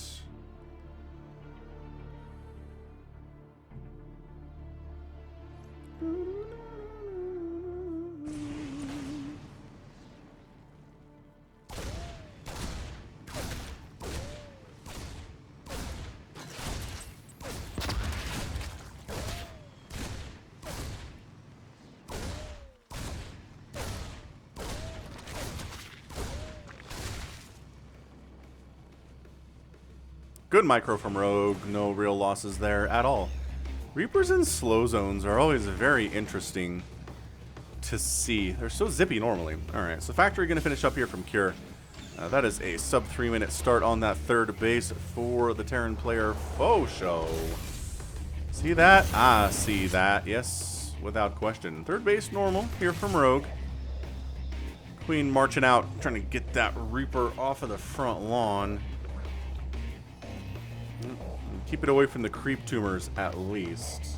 Good micro from Rogue, no real losses there at all. Reapers in slow zones are always very interesting to see. They're so zippy normally. Alright, so Factory going to finish up here from Cure. That is a sub 3-minute start on that third base for the Terran player Faux Show. See that? Ah, see that. Yes, without question. Third base normal here from Rogue. Queen marching out, trying to get that Reaper off of the front lawn. Keep it away from the creep tumors at least.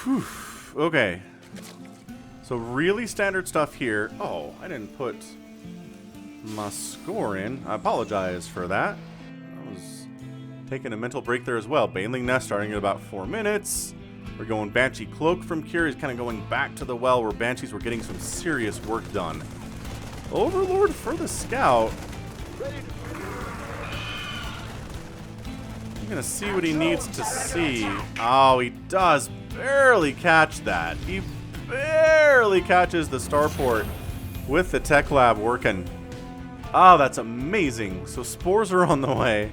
Whew. Okay. So really standard stuff here. Oh, I didn't put my score in. I apologize for that. I was taking a mental break there as well. Baneling Nest starting at about 4 minutes. We're going Banshee Cloak from Cure. He's kind of going back to the well where Banshees were getting some serious work done. Overlord for the Scout. I'm going to see what he needs to see. Oh, he does barely catch that. He barely catches the starport with the tech lab working. Oh, that's amazing. So spores are on the way.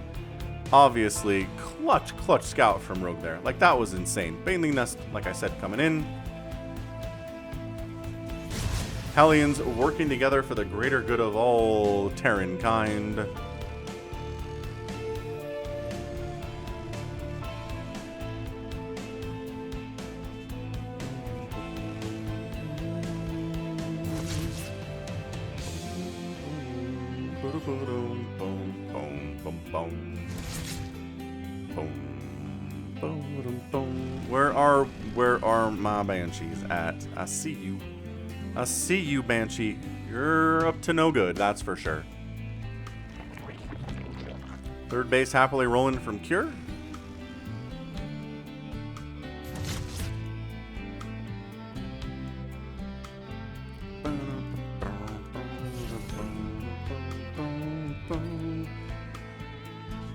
Obviously, clutch scout from Rogue there. Like, that was insane. Baneling Nest, like I said, coming in. Hellions working together for the greater good of all Terran kind. Where are my Banshees at? I see you. I see you, Banshee. You're up to no good, that's for sure. Third base happily rolling from Cure.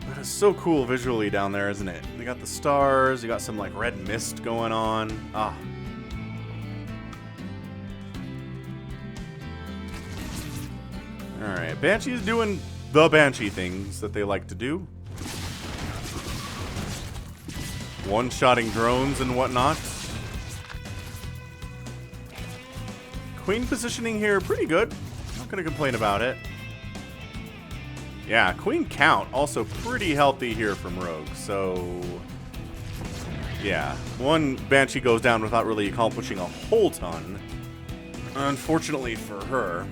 That is so cool visually down there, isn't it? They got the stars, you got some like red mist going on. Ah. Alright, Banshee's doing the Banshee things that they like to do. One-shotting drones and whatnot. Queen positioning here, pretty good. Not gonna complain about it. Yeah, Queen count also pretty healthy here from Rogue, so yeah. One Banshee goes down without really accomplishing a whole ton. Unfortunately for her.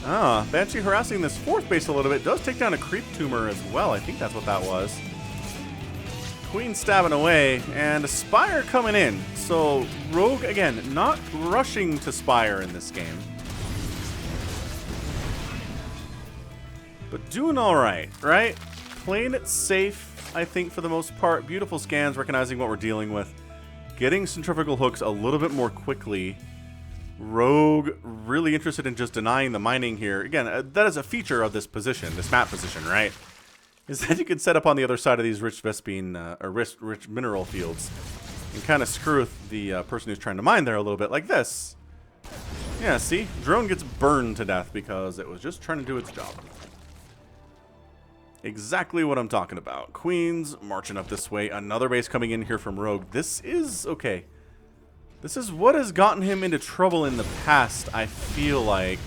Ah, Banshee harassing this fourth base a little bit. Does take down a creep tumor as well. I think that's what that was. Queen stabbing away, and a Spire coming in. So, Rogue, again, not rushing to Spire in this game. But doing alright, right? Playing it safe, I think, for the most part. Beautiful scans, recognizing what we're dealing with. Getting centrifugal hooks a little bit more quickly. Rogue really interested in just denying the mining here. Again, that is a feature of this position, this map position, right? Is that you can set up on the other side of these rich Vespine, or rich mineral fields and kind of screw with the person who's trying to mine there a little bit, like this. Yeah, see? Drone gets burned to death because it was just trying to do its job. Exactly what I'm talking about. Queens marching up this way. Another base coming in here from Rogue. This is okay. This is what has gotten him into trouble in the past, I feel like.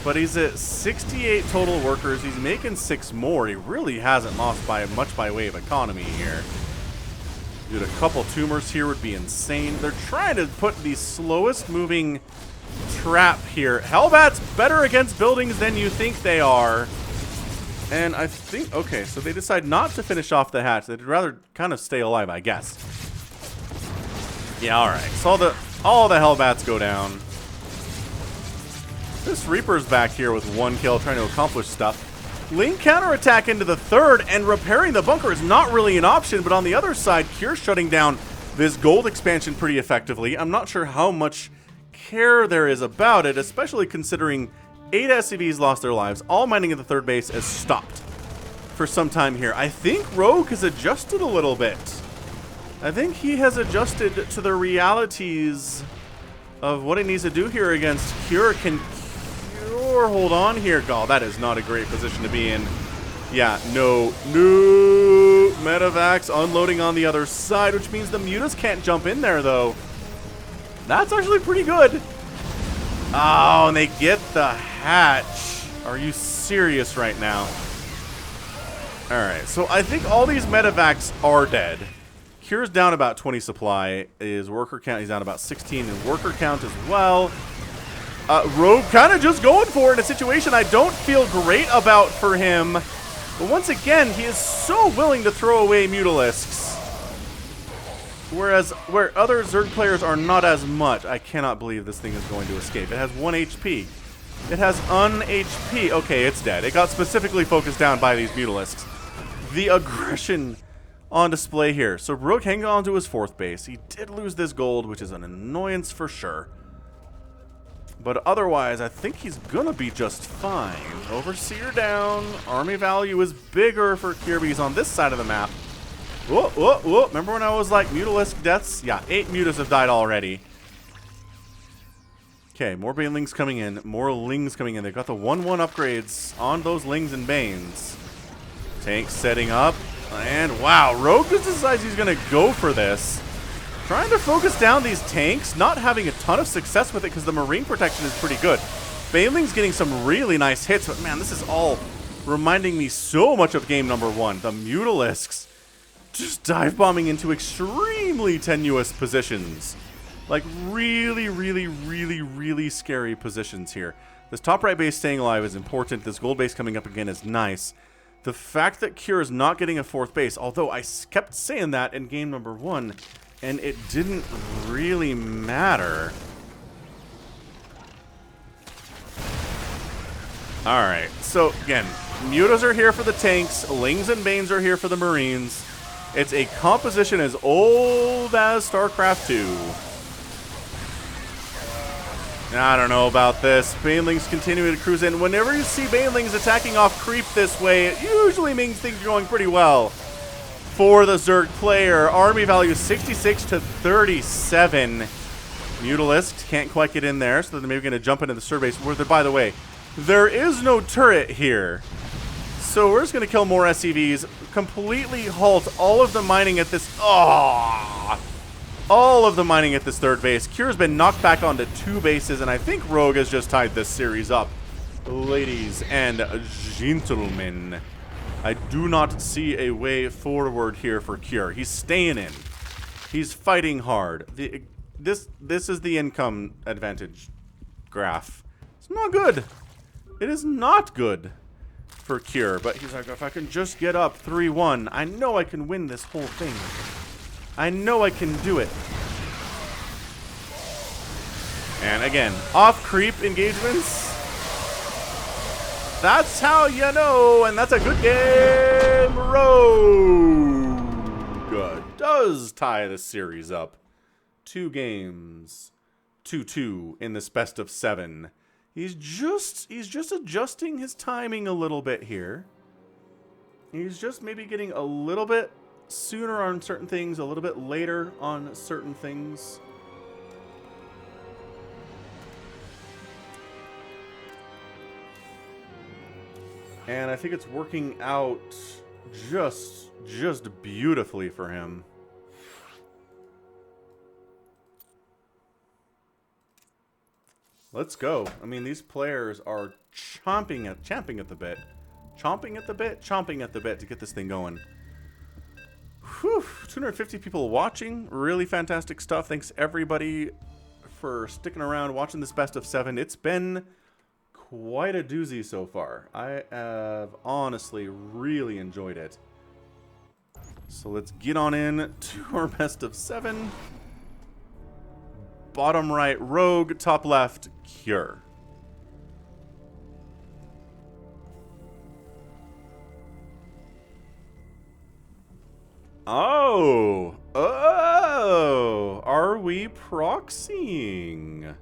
But he's at 68 total workers. He's making 6 more. He really hasn't lost by much by way of economy here. Dude, a couple tumors here would be insane. They're trying to put the slowest moving trap here. Hellbats better against buildings than you think they are. And I think, okay, so they decide not to finish off the hatch. They'd rather kind of stay alive, I guess. Yeah, alright. So all the Hellbats go down. This Reaper's back here with 1 kill trying to accomplish stuff. Link counterattack into the third, and repairing the bunker is not really an option, but on the other side, Cure shutting down this gold expansion pretty effectively. I'm not sure how much care there is about it, especially considering 8 SCVs lost their lives. All mining at the third base has stopped for some time here. I think Rogue has adjusted a little bit. I think he has adjusted to the realities of what he needs to do here against Cure. Can Cure hold on here? Oh, that is not a great position to be in. Yeah, no. Metavacs unloading on the other side, which means the Mutas can't jump in there, though. That's actually pretty good. Oh, and they get the hatch. Are you serious right now? Alright, so I think all these Metavacs are dead. Cure's down about 20 supply. His worker count, he's down about 16 in worker count as well. Rogue kind of just going for it in a situation I don't feel great about for him. But once again, he is so willing to throw away Mutalisks. Whereas where other Zerg players are not as much. I cannot believe this thing is going to escape. It has 1 HP. It has un-HP. Okay, it's dead. It got specifically focused down by these Mutalisks. The aggression on display here. So Rogue hanging on to his 4th base. He did lose this gold, which is an annoyance for sure. But otherwise, I think he's gonna be just fine. Overseer down. Army value is bigger for Kirby's on this side of the map. Whoa, whoa, whoa. Remember when I was like, Mutalisk deaths? Yeah, 8 Mutas have died already. Okay, more Banelings coming in. More Lings coming in. They've got the 1-1 upgrades on those Lings and Banes. Tank setting up. And wow, Rogue just decides he's going to go for this. Trying to focus down these tanks. Not having a ton of success with it because the Marine protection is pretty good. Baneling's getting some really nice hits. But man, this is all reminding me so much of game number 1. The Mutalisks just dive bombing into extremely tenuous positions. Like really, really, really, really scary positions here. This top right base staying alive is important. This gold base coming up again is nice. The fact that Cure is not getting a 4th base, although I kept saying that in game number 1, and it didn't really matter. Alright, so again, Mutas are here for the tanks, Lings and Banes are here for the Marines. It's a composition as old as StarCraft 2. I don't know about this. Banelings continue to cruise in. Whenever you see Banelings attacking off creep this way, it usually means things are going pretty well for the Zerg player. Army value 66 to 37. Mutalisks can't quite get in there, so they're maybe going to jump into the Zerg base. Where, by the way, there is no turret here. So we're just going to kill more SCVs, completely halt all of the mining at this... all of the mining at this 3rd base. Cure's been knocked back onto 2 bases, and I think Rogue has just tied this series up. Ladies and gentlemen, I do not see a way forward here for Cure. He's staying in. He's fighting hard. This is the income advantage graph. It's not good. It is not good for Cure, but he's like, if I can just get up 3-1, I know I can win this whole thing. I know I can do it. And again, off creep engagements. That's how you know, and that's a good game. Rogue does tie the series up. 2 games, 2-2 in this best of 7. He's just adjusting his timing a little bit here. He's just maybe getting a little bit sooner on certain things, a little bit later on certain things. And I think it's working out just beautifully for him. Let's go. I mean, these players are chomping at the bit. Chomping at the bit to get this thing going. Whew, 250 people watching. Really fantastic stuff. Thanks everybody for sticking around watching this best of 7. It's been quite a doozy so far. I have honestly really enjoyed it. So let's get on in to our best of 7. Bottom right, Rogue. Top left, Cure. Oh, are we proxying?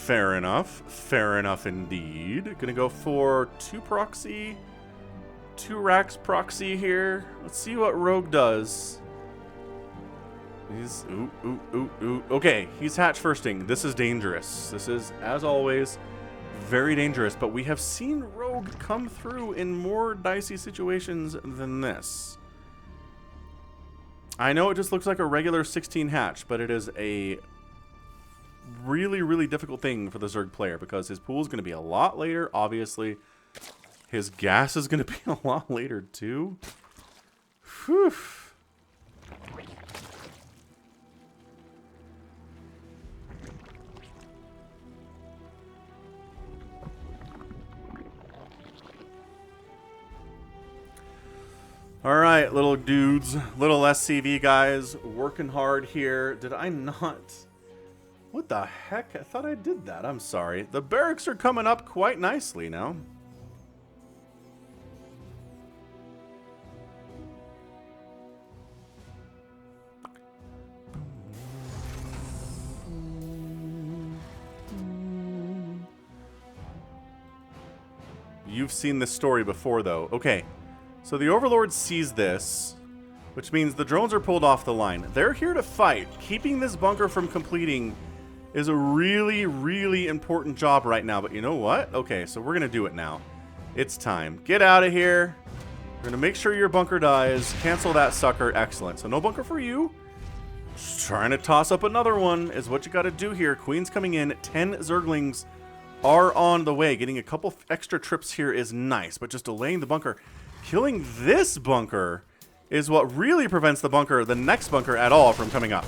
Fair enough indeed. Gonna go for 2 proxy, 2 racks proxy here. Let's see what Rogue does. He's, okay, he's hatch firsting. This is dangerous. This is, as always, very dangerous. But we have seen Rogue come through in more dicey situations than this. I know it just looks like a regular 16 hatch, but it is a really, really difficult thing for the Zerg player because his pool is going to be a lot later, obviously. His gas is going to be a lot later, too. Whew. Alright, little dudes, little SCV guys, working hard here. Did I not? What the heck? I thought I did that. I'm sorry. The barracks are coming up quite nicely now. You've seen this story before, though. Okay. So the Overlord sees this, which means the drones are pulled off the line. They're here to fight. Keeping this bunker from completing is a really, really important job right now. But you know what? Okay, so we're going to do it now. It's time. Get out of here. We're going to make sure your bunker dies. Cancel that sucker. Excellent. So no bunker for you. Just trying to toss up another one is what you got to do here. Queen's coming in. 10 Zerglings are on the way. Getting a couple extra trips here is nice, but just delaying the bunker. Killing this bunker is what really prevents the next bunker at all from coming up.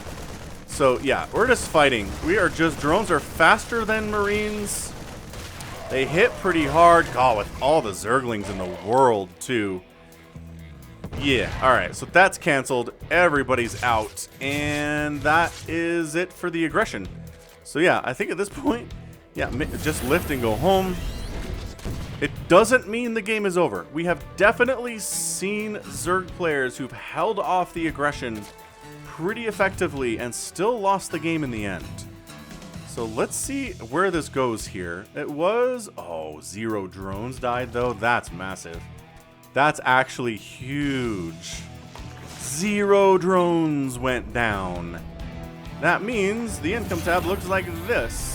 So yeah, we're just fighting. Drones are faster than Marines. They hit pretty hard. God, with all the Zerglings in the world too. Yeah, alright, so that's canceled. Everybody's out. And that is it for the aggression. So yeah, I think at this point, yeah, just lift and go home. It doesn't mean the game is over. We have definitely seen Zerg players who've held off the aggression pretty effectively and still lost the game in the end. So let's see where this goes here. It was... Oh, 0 drones died, though. That's massive. That's actually huge. 0 drones went down. That means the income tab looks like this.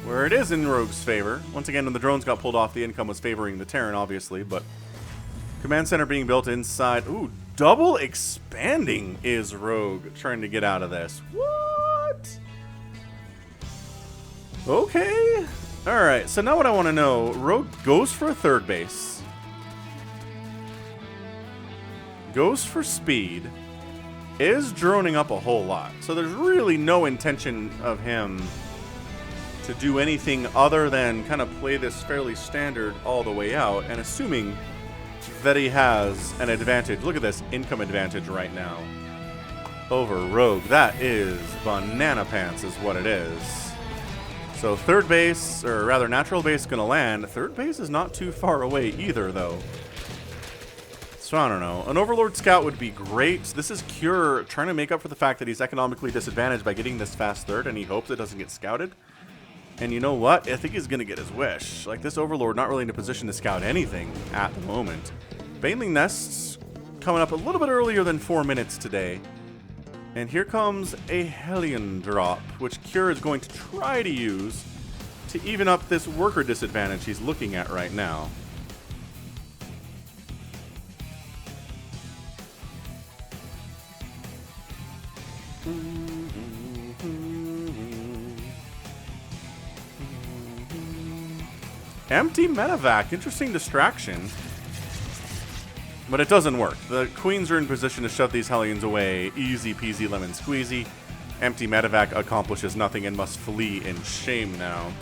Where it is in Rogue's favor. Once again, when the drones got pulled off, the income was favoring the Terran, obviously, but command center being built inside. Ooh, double expanding is Rogue trying to get out of this. What? Okay. Alright, so now what I want to know, Rogue goes for a third base. Goes for speed. Is droning up a whole lot. So there's really no intention of him to do anything other than kind of play this fairly standard all the way out, and assuming that he has an advantage. Look at this income advantage right now over Rogue. That is banana pants is what it is. So third base, or rather natural base, gonna land. Third base is not too far away either, though. So I don't know. An Overlord Scout would be great. This is Cure trying to make up for the fact that he's economically disadvantaged by getting this fast third, and he hopes it doesn't get scouted. And you know what? I think he's going to get his wish. Like, this Overlord not really in a position to scout anything at the moment. Baneling Nests coming up a little bit earlier than 4 minutes today. And here comes a Hellion drop, which Cure is going to try to use to even up this worker disadvantage he's looking at right now. Empty medevac. Interesting distraction. But it doesn't work. The queens are in position to shove these Hellions away. Easy peasy lemon squeezy. Empty medevac accomplishes nothing and must flee in shame now.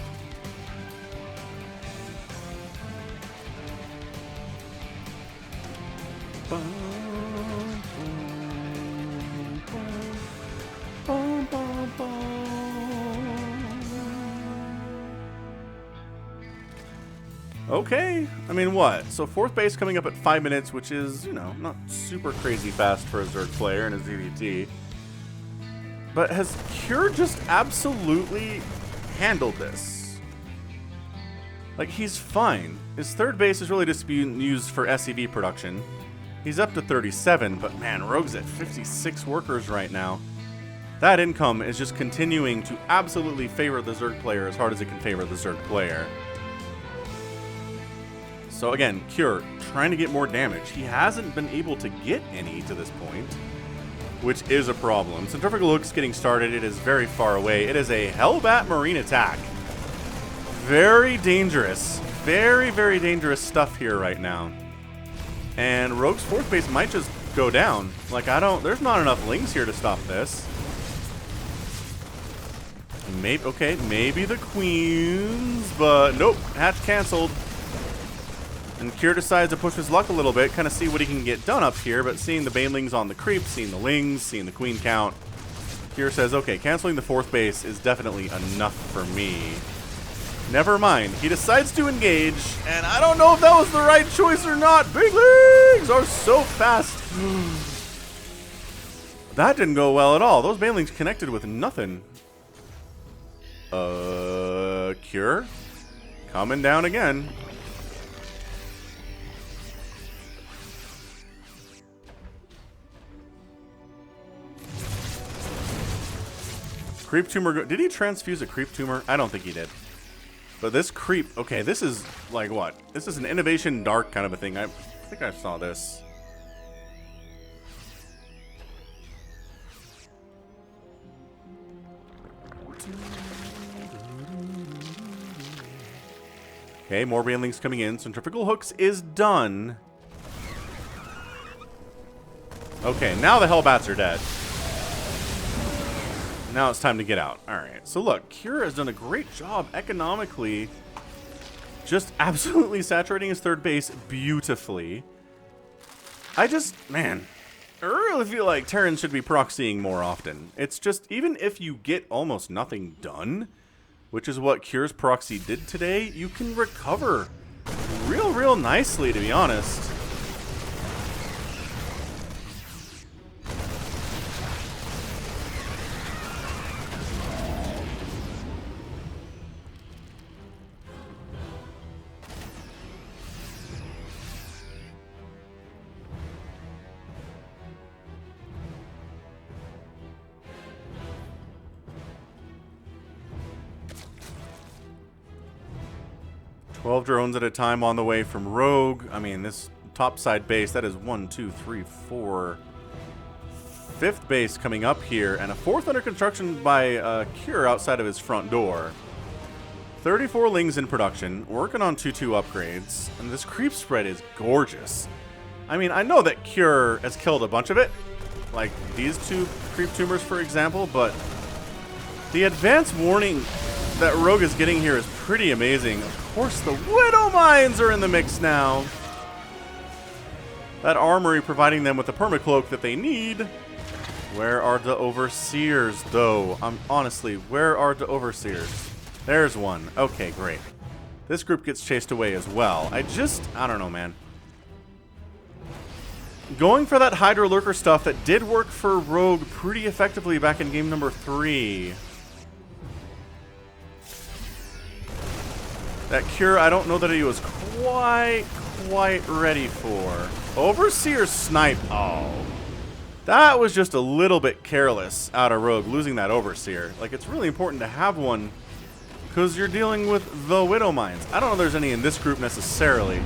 Okay, I mean, what? So fourth base coming up at 5 minutes, which is, you know, not super crazy fast for a Zerg player and a ZVT. But has Cure just absolutely handled this? Like, he's fine. His third base is really just being used for SCV production. He's up to 37, but man, Rogue's at 56 workers right now. That income is just continuing to absolutely favor the Zerg player as hard as it can favor the Zerg player. So again, Cure, trying to get more damage. He hasn't been able to get any to this point, which is a problem. Centrifugal Hook's getting started. It is very far away. It is a Hellbat Marine attack. Very dangerous. Very, very dangerous stuff here right now. And Rogue's fourth base might just go down. Like, there's not enough lings here to stop this. Maybe the queens, but nope, hatch canceled. And Cure decides to push his luck a little bit, kind of see what he can get done up here, but seeing the banelings on the creep, seeing the lings, seeing the queen count, Cure says, okay, canceling the fourth base is definitely enough for me. Never mind. He decides to engage, and I don't know if that was the right choice or not. Banelings are so fast. That didn't go well at all. Those banelings connected with nothing. Cure? Coming down again. Creep tumor. Did he transfuse a creep tumor? I don't think he did. But this creep. Okay, this is like what? This is an innovation dark kind of a thing. I think I saw this. Okay, more banelings coming in. Centrifugal Hooks is done. Okay, now the Hellbats are dead. Now it's time to get out. Alright, so look, Cure has done a great job economically. Just absolutely saturating his third base beautifully. Man, I really feel like Terran should be proxying more often. It's just, even if you get almost nothing done, which is what Cure's proxy did today, you can recover real nicely, to be honest. Twelve drones at a time on the way from Rogue. I mean, this topside base, that is 1, 2, 3, 4. Fifth base coming up here, and a fourth under construction by Cure outside of his front door. 34 lings in production, working on 2-2 upgrades, and this creep spread is gorgeous. I mean, I know that Cure has killed a bunch of it, like these two creep tumors, for example, but the advance warning that Rogue is getting here is pretty amazing. Of course, the Widow Mines are in the mix now. That armory providing them with the permacloak that they need. Where are the Overseers, though? Honestly, where are the Overseers? There's one. Okay, great. This group gets chased away as well. I don't know, man. Going for that Hydra Lurker stuff that did work for Rogue pretty effectively back in game number 3. That Cure, I don't know that he was quite ready for. Overseer snipe. Oh. That was just a little bit careless out of Rogue, losing that Overseer. Like, it's really important to have one because you're dealing with the Widow Mines. I don't know if there's any in this group necessarily.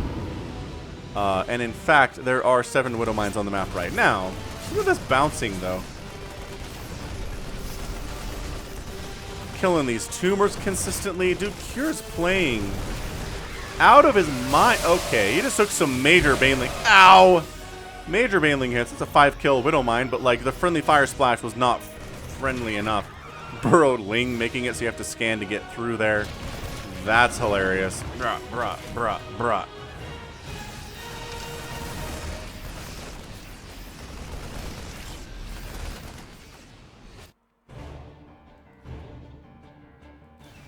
And in fact, there are 7 Widow Mines on the map right now. Look at this bouncing, though. Killing these tumors consistently. Dude, Cure's playing out of his mind. Okay, he just took some major baneling. Ow! Major baneling hits. It's a 5-kill Widow Mine, but like the friendly fire splash was not friendly enough. Burrowed Ling making it so you have to scan to get through there. That's hilarious. Bruh, bruh, bruh, bruh.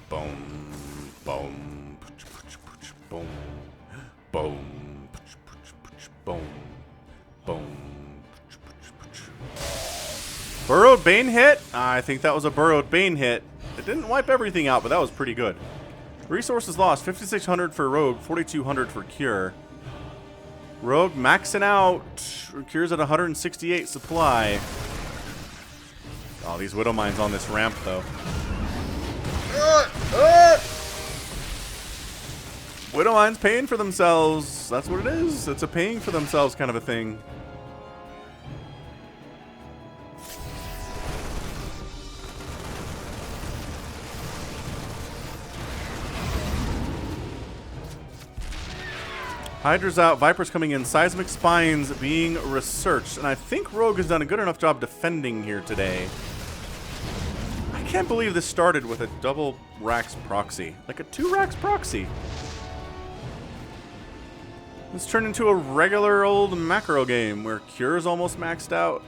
Boom, boom, boom, boom, boom, boom. Burrowed Bane hit? I think that was a Burrowed Bane hit. It didn't wipe everything out, but that was pretty good. Resources lost, 5,600 for Rogue, 4,200 for Cure. Rogue maxing out. Cure's at 168 supply. Oh, these Widow Mines on this ramp, though. Widow Mine's paying for themselves. That's what it is. It's a paying for themselves kind of a thing. Hydra's out, Viper's coming in, Seismic Spines being researched, and I think Rogue has done a good enough job defending here today. I can't believe this started with a double Rax proxy. Like a 2 Rax proxy. This turned into a regular old macro game where Cure's almost maxed out.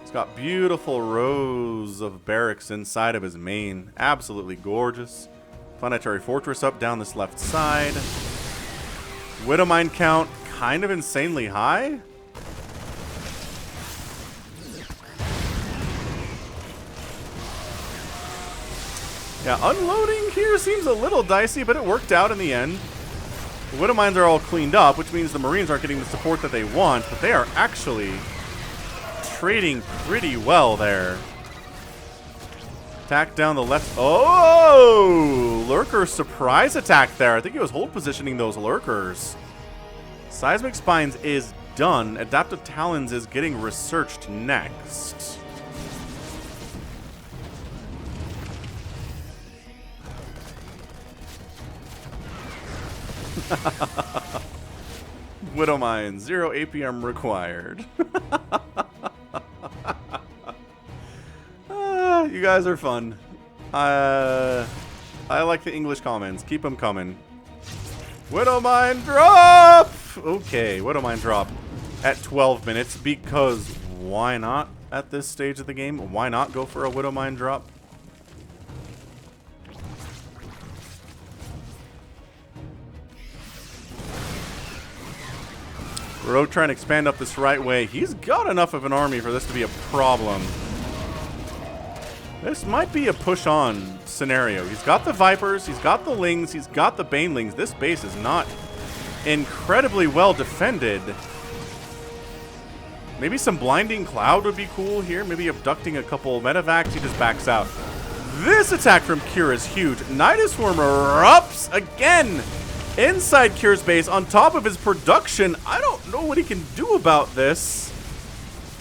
It's got beautiful rows of barracks inside of his main. Absolutely gorgeous. Planetary Fortress up down this left side. Widowmine count kind of insanely high. Yeah, unloading here seems a little dicey, but it worked out in the end. The Widowmines are all cleaned up, which means the Marines aren't getting the support that they want, but they are actually trading pretty well there. Attack down the left. Oh! Lurker surprise attack there. I think he was hold positioning those Lurkers. Seismic Spines is done. Adaptive Talons is getting researched next. Widowmine, 0 APM required. You guys are fun. I like the English comments. Keep them coming. Widowmine drop! Okay, Widowmine drop at 12 minutes because why not at this stage of the game? Why not go for a Widowmine drop? Rogue trying to expand up this right way. He's got enough of an army for this to be a problem. This might be a push-on scenario. He's got the Vipers, he's got the Lings, he's got the Banelings. This base is not incredibly well defended. Maybe some Blinding Cloud would be cool here. Maybe abducting a couple Medivacs. He just backs out. This attack from Cure is huge. Nidus Worm erupts again inside Cure's base on top of his production. I don't know what he can do about this.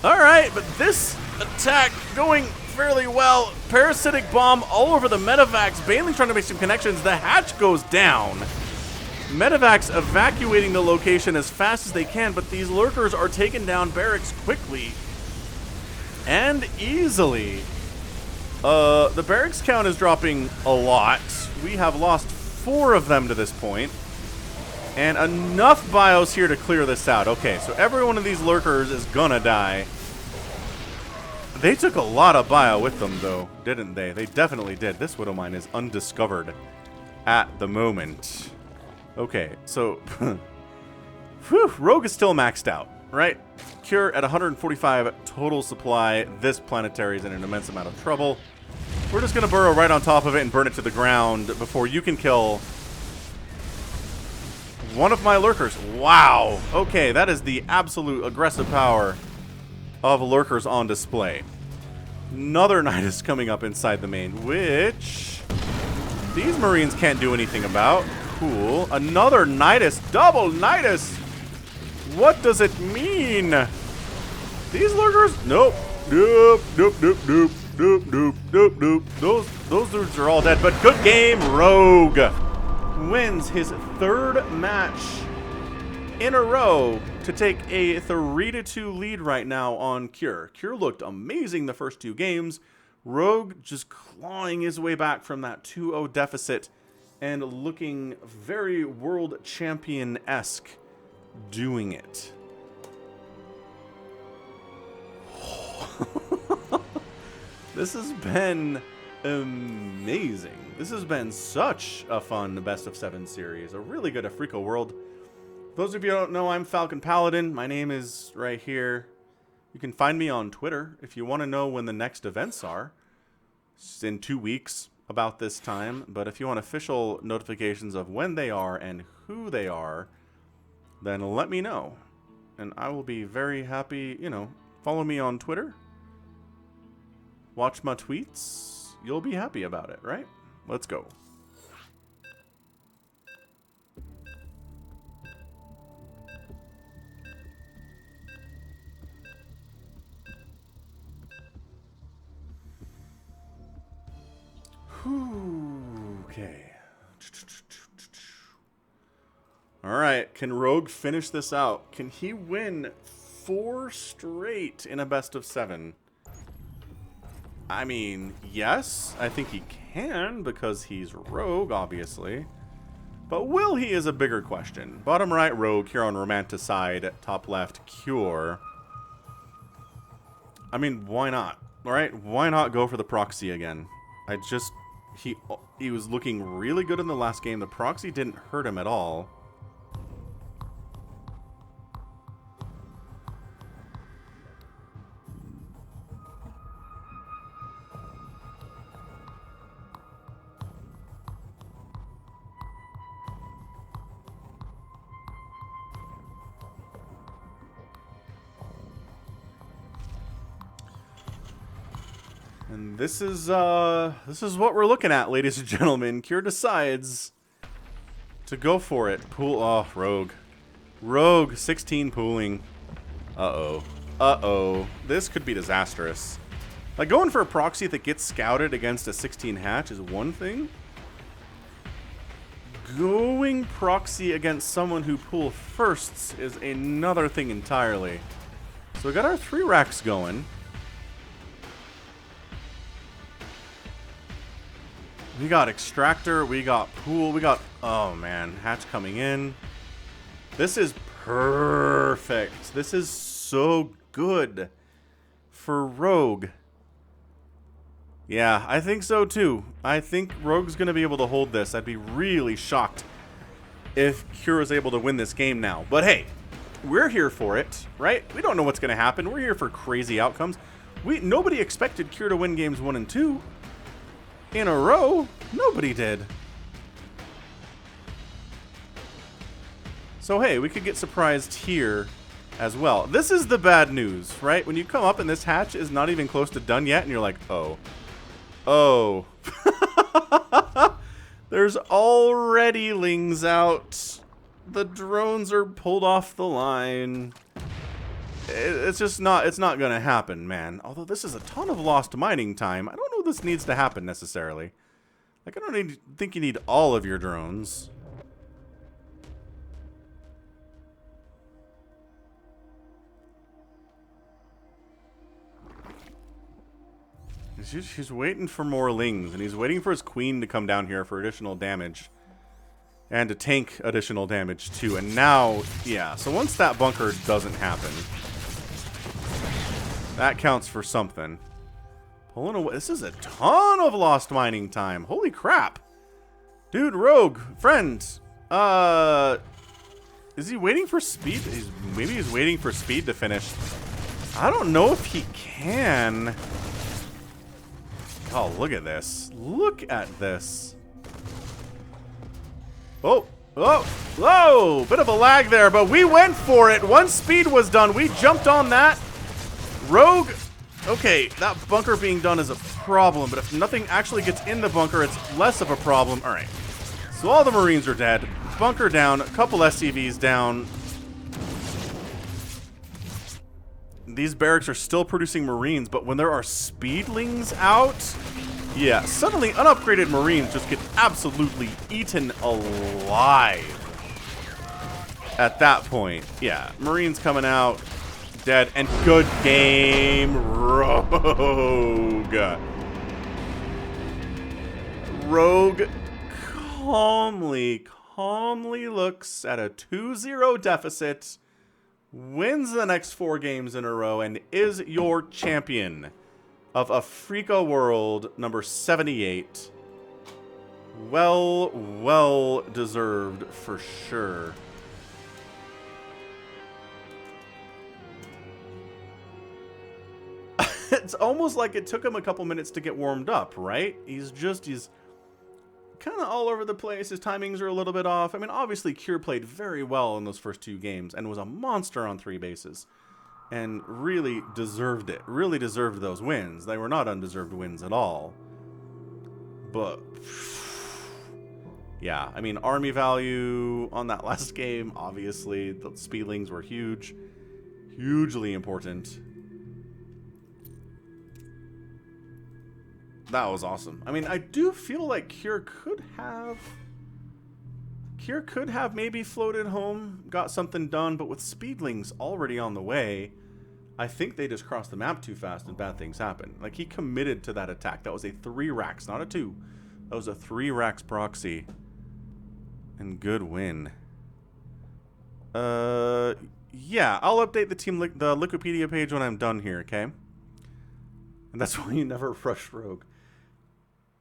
Alright, but this attack going fairly well. Parasitic Bomb all over the Medivacs. Baneling trying to make some connections. The hatch goes down. Medivacs evacuating the location as fast as they can, but these Lurkers are taking down barracks quickly and easily. The barracks count is dropping a lot. We have lost 4 of them to this point. And enough bios here to clear this out. Okay, so every one of these Lurkers is gonna die. They took a lot of bio with them, though, didn't they? They definitely did. This Widowmine is undiscovered at the moment. Okay, so... Whew, Rogue is still maxed out, right? Cure at 145 total supply. This planetary is in an immense amount of trouble. We're just going to burrow right on top of it and burn it to the ground before you can kill one of my Lurkers. Wow. Okay, that is the absolute aggressive power of Lurkers on display. Another Nidus coming up inside the main, which these Marines can't do anything about. Cool. Another Nidus. Double Nidus. What does it mean? These Lurkers? Nope. Nope. Nope. Nope. Nope. Nope. Nope. Nope. Nope. Those dudes are all dead. But good game. Rogue wins his 3rd match in a row to take a 3-2 lead right now on Cure. Cure looked amazing the first 2 games. Rogue just clawing his way back from that 2-0 deficit and looking very world champion-esque doing it. This has been amazing. This has been such a fun best of 7 series. A really good Afreeca world. For those of you who don't know, I'm Falcon Paladin. My name is right here. You can find me on Twitter if you want to know when the next events are. It's in 2 weeks about this time. But if you want official notifications of when they are and who they are, then let me know. And I will be very happy, you know, follow me on Twitter. Watch my tweets. You'll be happy about it, right? Let's go. Okay. Alright, can Rogue finish this out? Can he win 4 straight in a best of 7? I mean, yes, I think he can because he's Rogue, obviously. But will he is a bigger question. Bottom right, Rogue here on Romanticide. Top left, Cure. I mean, why not? Alright, why not go for the proxy again? He was looking really good in the last game. The proxy didn't hurt him at all. And this is what we're looking at, ladies and gentlemen. Cure decides to go for it. Pool off, Rogue. Rogue, 16 pooling. Uh-oh. Uh-oh. This could be disastrous. Like, going for a proxy that gets scouted against a 16 hatch is one thing. Going proxy against someone who pool firsts is another thing entirely. So we got our 3 racks going. We got Extractor, we got Pool, we got... Oh, man. Hatch coming in. This is perfect. This is so good for Rogue. Yeah, I think so, too. I think Rogue's going to be able to hold this. I'd be really shocked if Cure is able to win this game now. But, hey, we're here for it, right? We don't know what's going to happen. We're here for crazy outcomes. Nobody expected Cure to win games 1 and 2. In a row, nobody did. So hey, we could get surprised here as well. This is the bad news, right? When you come up and this hatch is not even close to done yet, and you're like, oh. Oh. There's already lings out. The drones are pulled off the line. It's just not, it's not gonna happen, man. Although this is a ton of lost mining time. I don't know if this needs to happen necessarily. Like, I don't think you need all of your drones. He's waiting for more lings, and he's waiting for his queen to come down here for additional damage. And to tank additional damage, too. And now, yeah, so once that bunker doesn't happen, that counts for something. Pulling away. This is a ton of lost mining time. Holy crap. Dude, Rogue, friend. Is he waiting for speed? Maybe he's waiting for speed to finish. I don't know if he can. Oh, look at this. Look at this. Oh, oh, whoa. Bit of a lag there, but we went for it. Once speed was done, we jumped on that. Rogue, okay, that bunker being done is a problem, but if nothing actually gets in the bunker, it's less of a problem. All right, so all the Marines are dead. Bunker down, a couple SCVs down. These barracks are still producing Marines, but when there are speedlings out, yeah, suddenly unupgraded Marines just get absolutely eaten alive. At that point, yeah, Marines coming out. Dead, and good game, Rogue. Rogue calmly looks at a 2-0 deficit, wins the next 4 games in a row, and is your champion of Afreeca World number 78. Well deserved for sure. It's almost like it took him a couple minutes to get warmed up, right? He's kind of all over the place. His timings are a little bit off. I mean, obviously, Cure played very well in those first 2 games and was a monster on 3 bases. And really deserved it. Really deserved those wins. They were not undeserved wins at all. But, yeah, I mean, army value on that last game, obviously. The speedlings were huge. Hugely important. That was awesome. I mean, I do feel like Cure could have maybe floated home, got something done, but with Speedlings already on the way, I think they just crossed the map too fast and bad things happen. Like, he committed to that attack. That was a 3 racks, not a 2. That was a 3 racks proxy. And good win. Yeah, I'll update the Wikipedia page when I'm done here, okay? And that's why you never rush Rogue.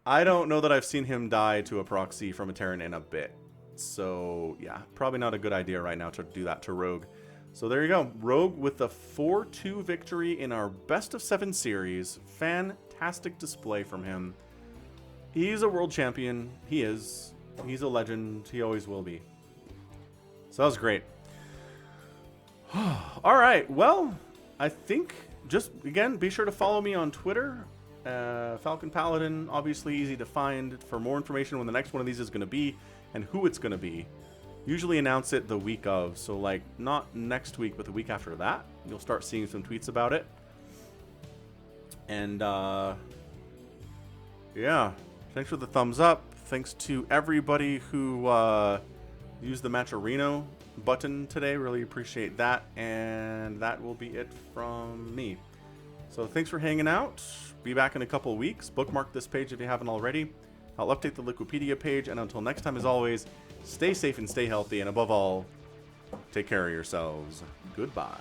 I don't know that I've seen him die to a proxy from a Terran in a bit. So, yeah, probably not a good idea right now to do that to Rogue. So there you go. Rogue with the 4-2 victory in our best of 7 series. Fantastic display from him. He's a world champion. He is. He's a legend. He always will be. So that was great. All right. Well, I think just, again, be sure to follow me on Twitter. Falcon Paladin, obviously easy to find. For more information when the next one of these is going to be and who it's going to be, usually announce it the week of. So, like, not next week, but the week after that. You'll start seeing some tweets about it. And, yeah. Thanks for the thumbs up. Thanks to everybody who used the Matcherino button today. Really appreciate that. And that will be it from me. So thanks for hanging out. Be back in a couple weeks. Bookmark this page if you haven't already. I'll update the Wikipedia page. And until next time, as always, stay safe and stay healthy. And above all, take care of yourselves. Goodbye.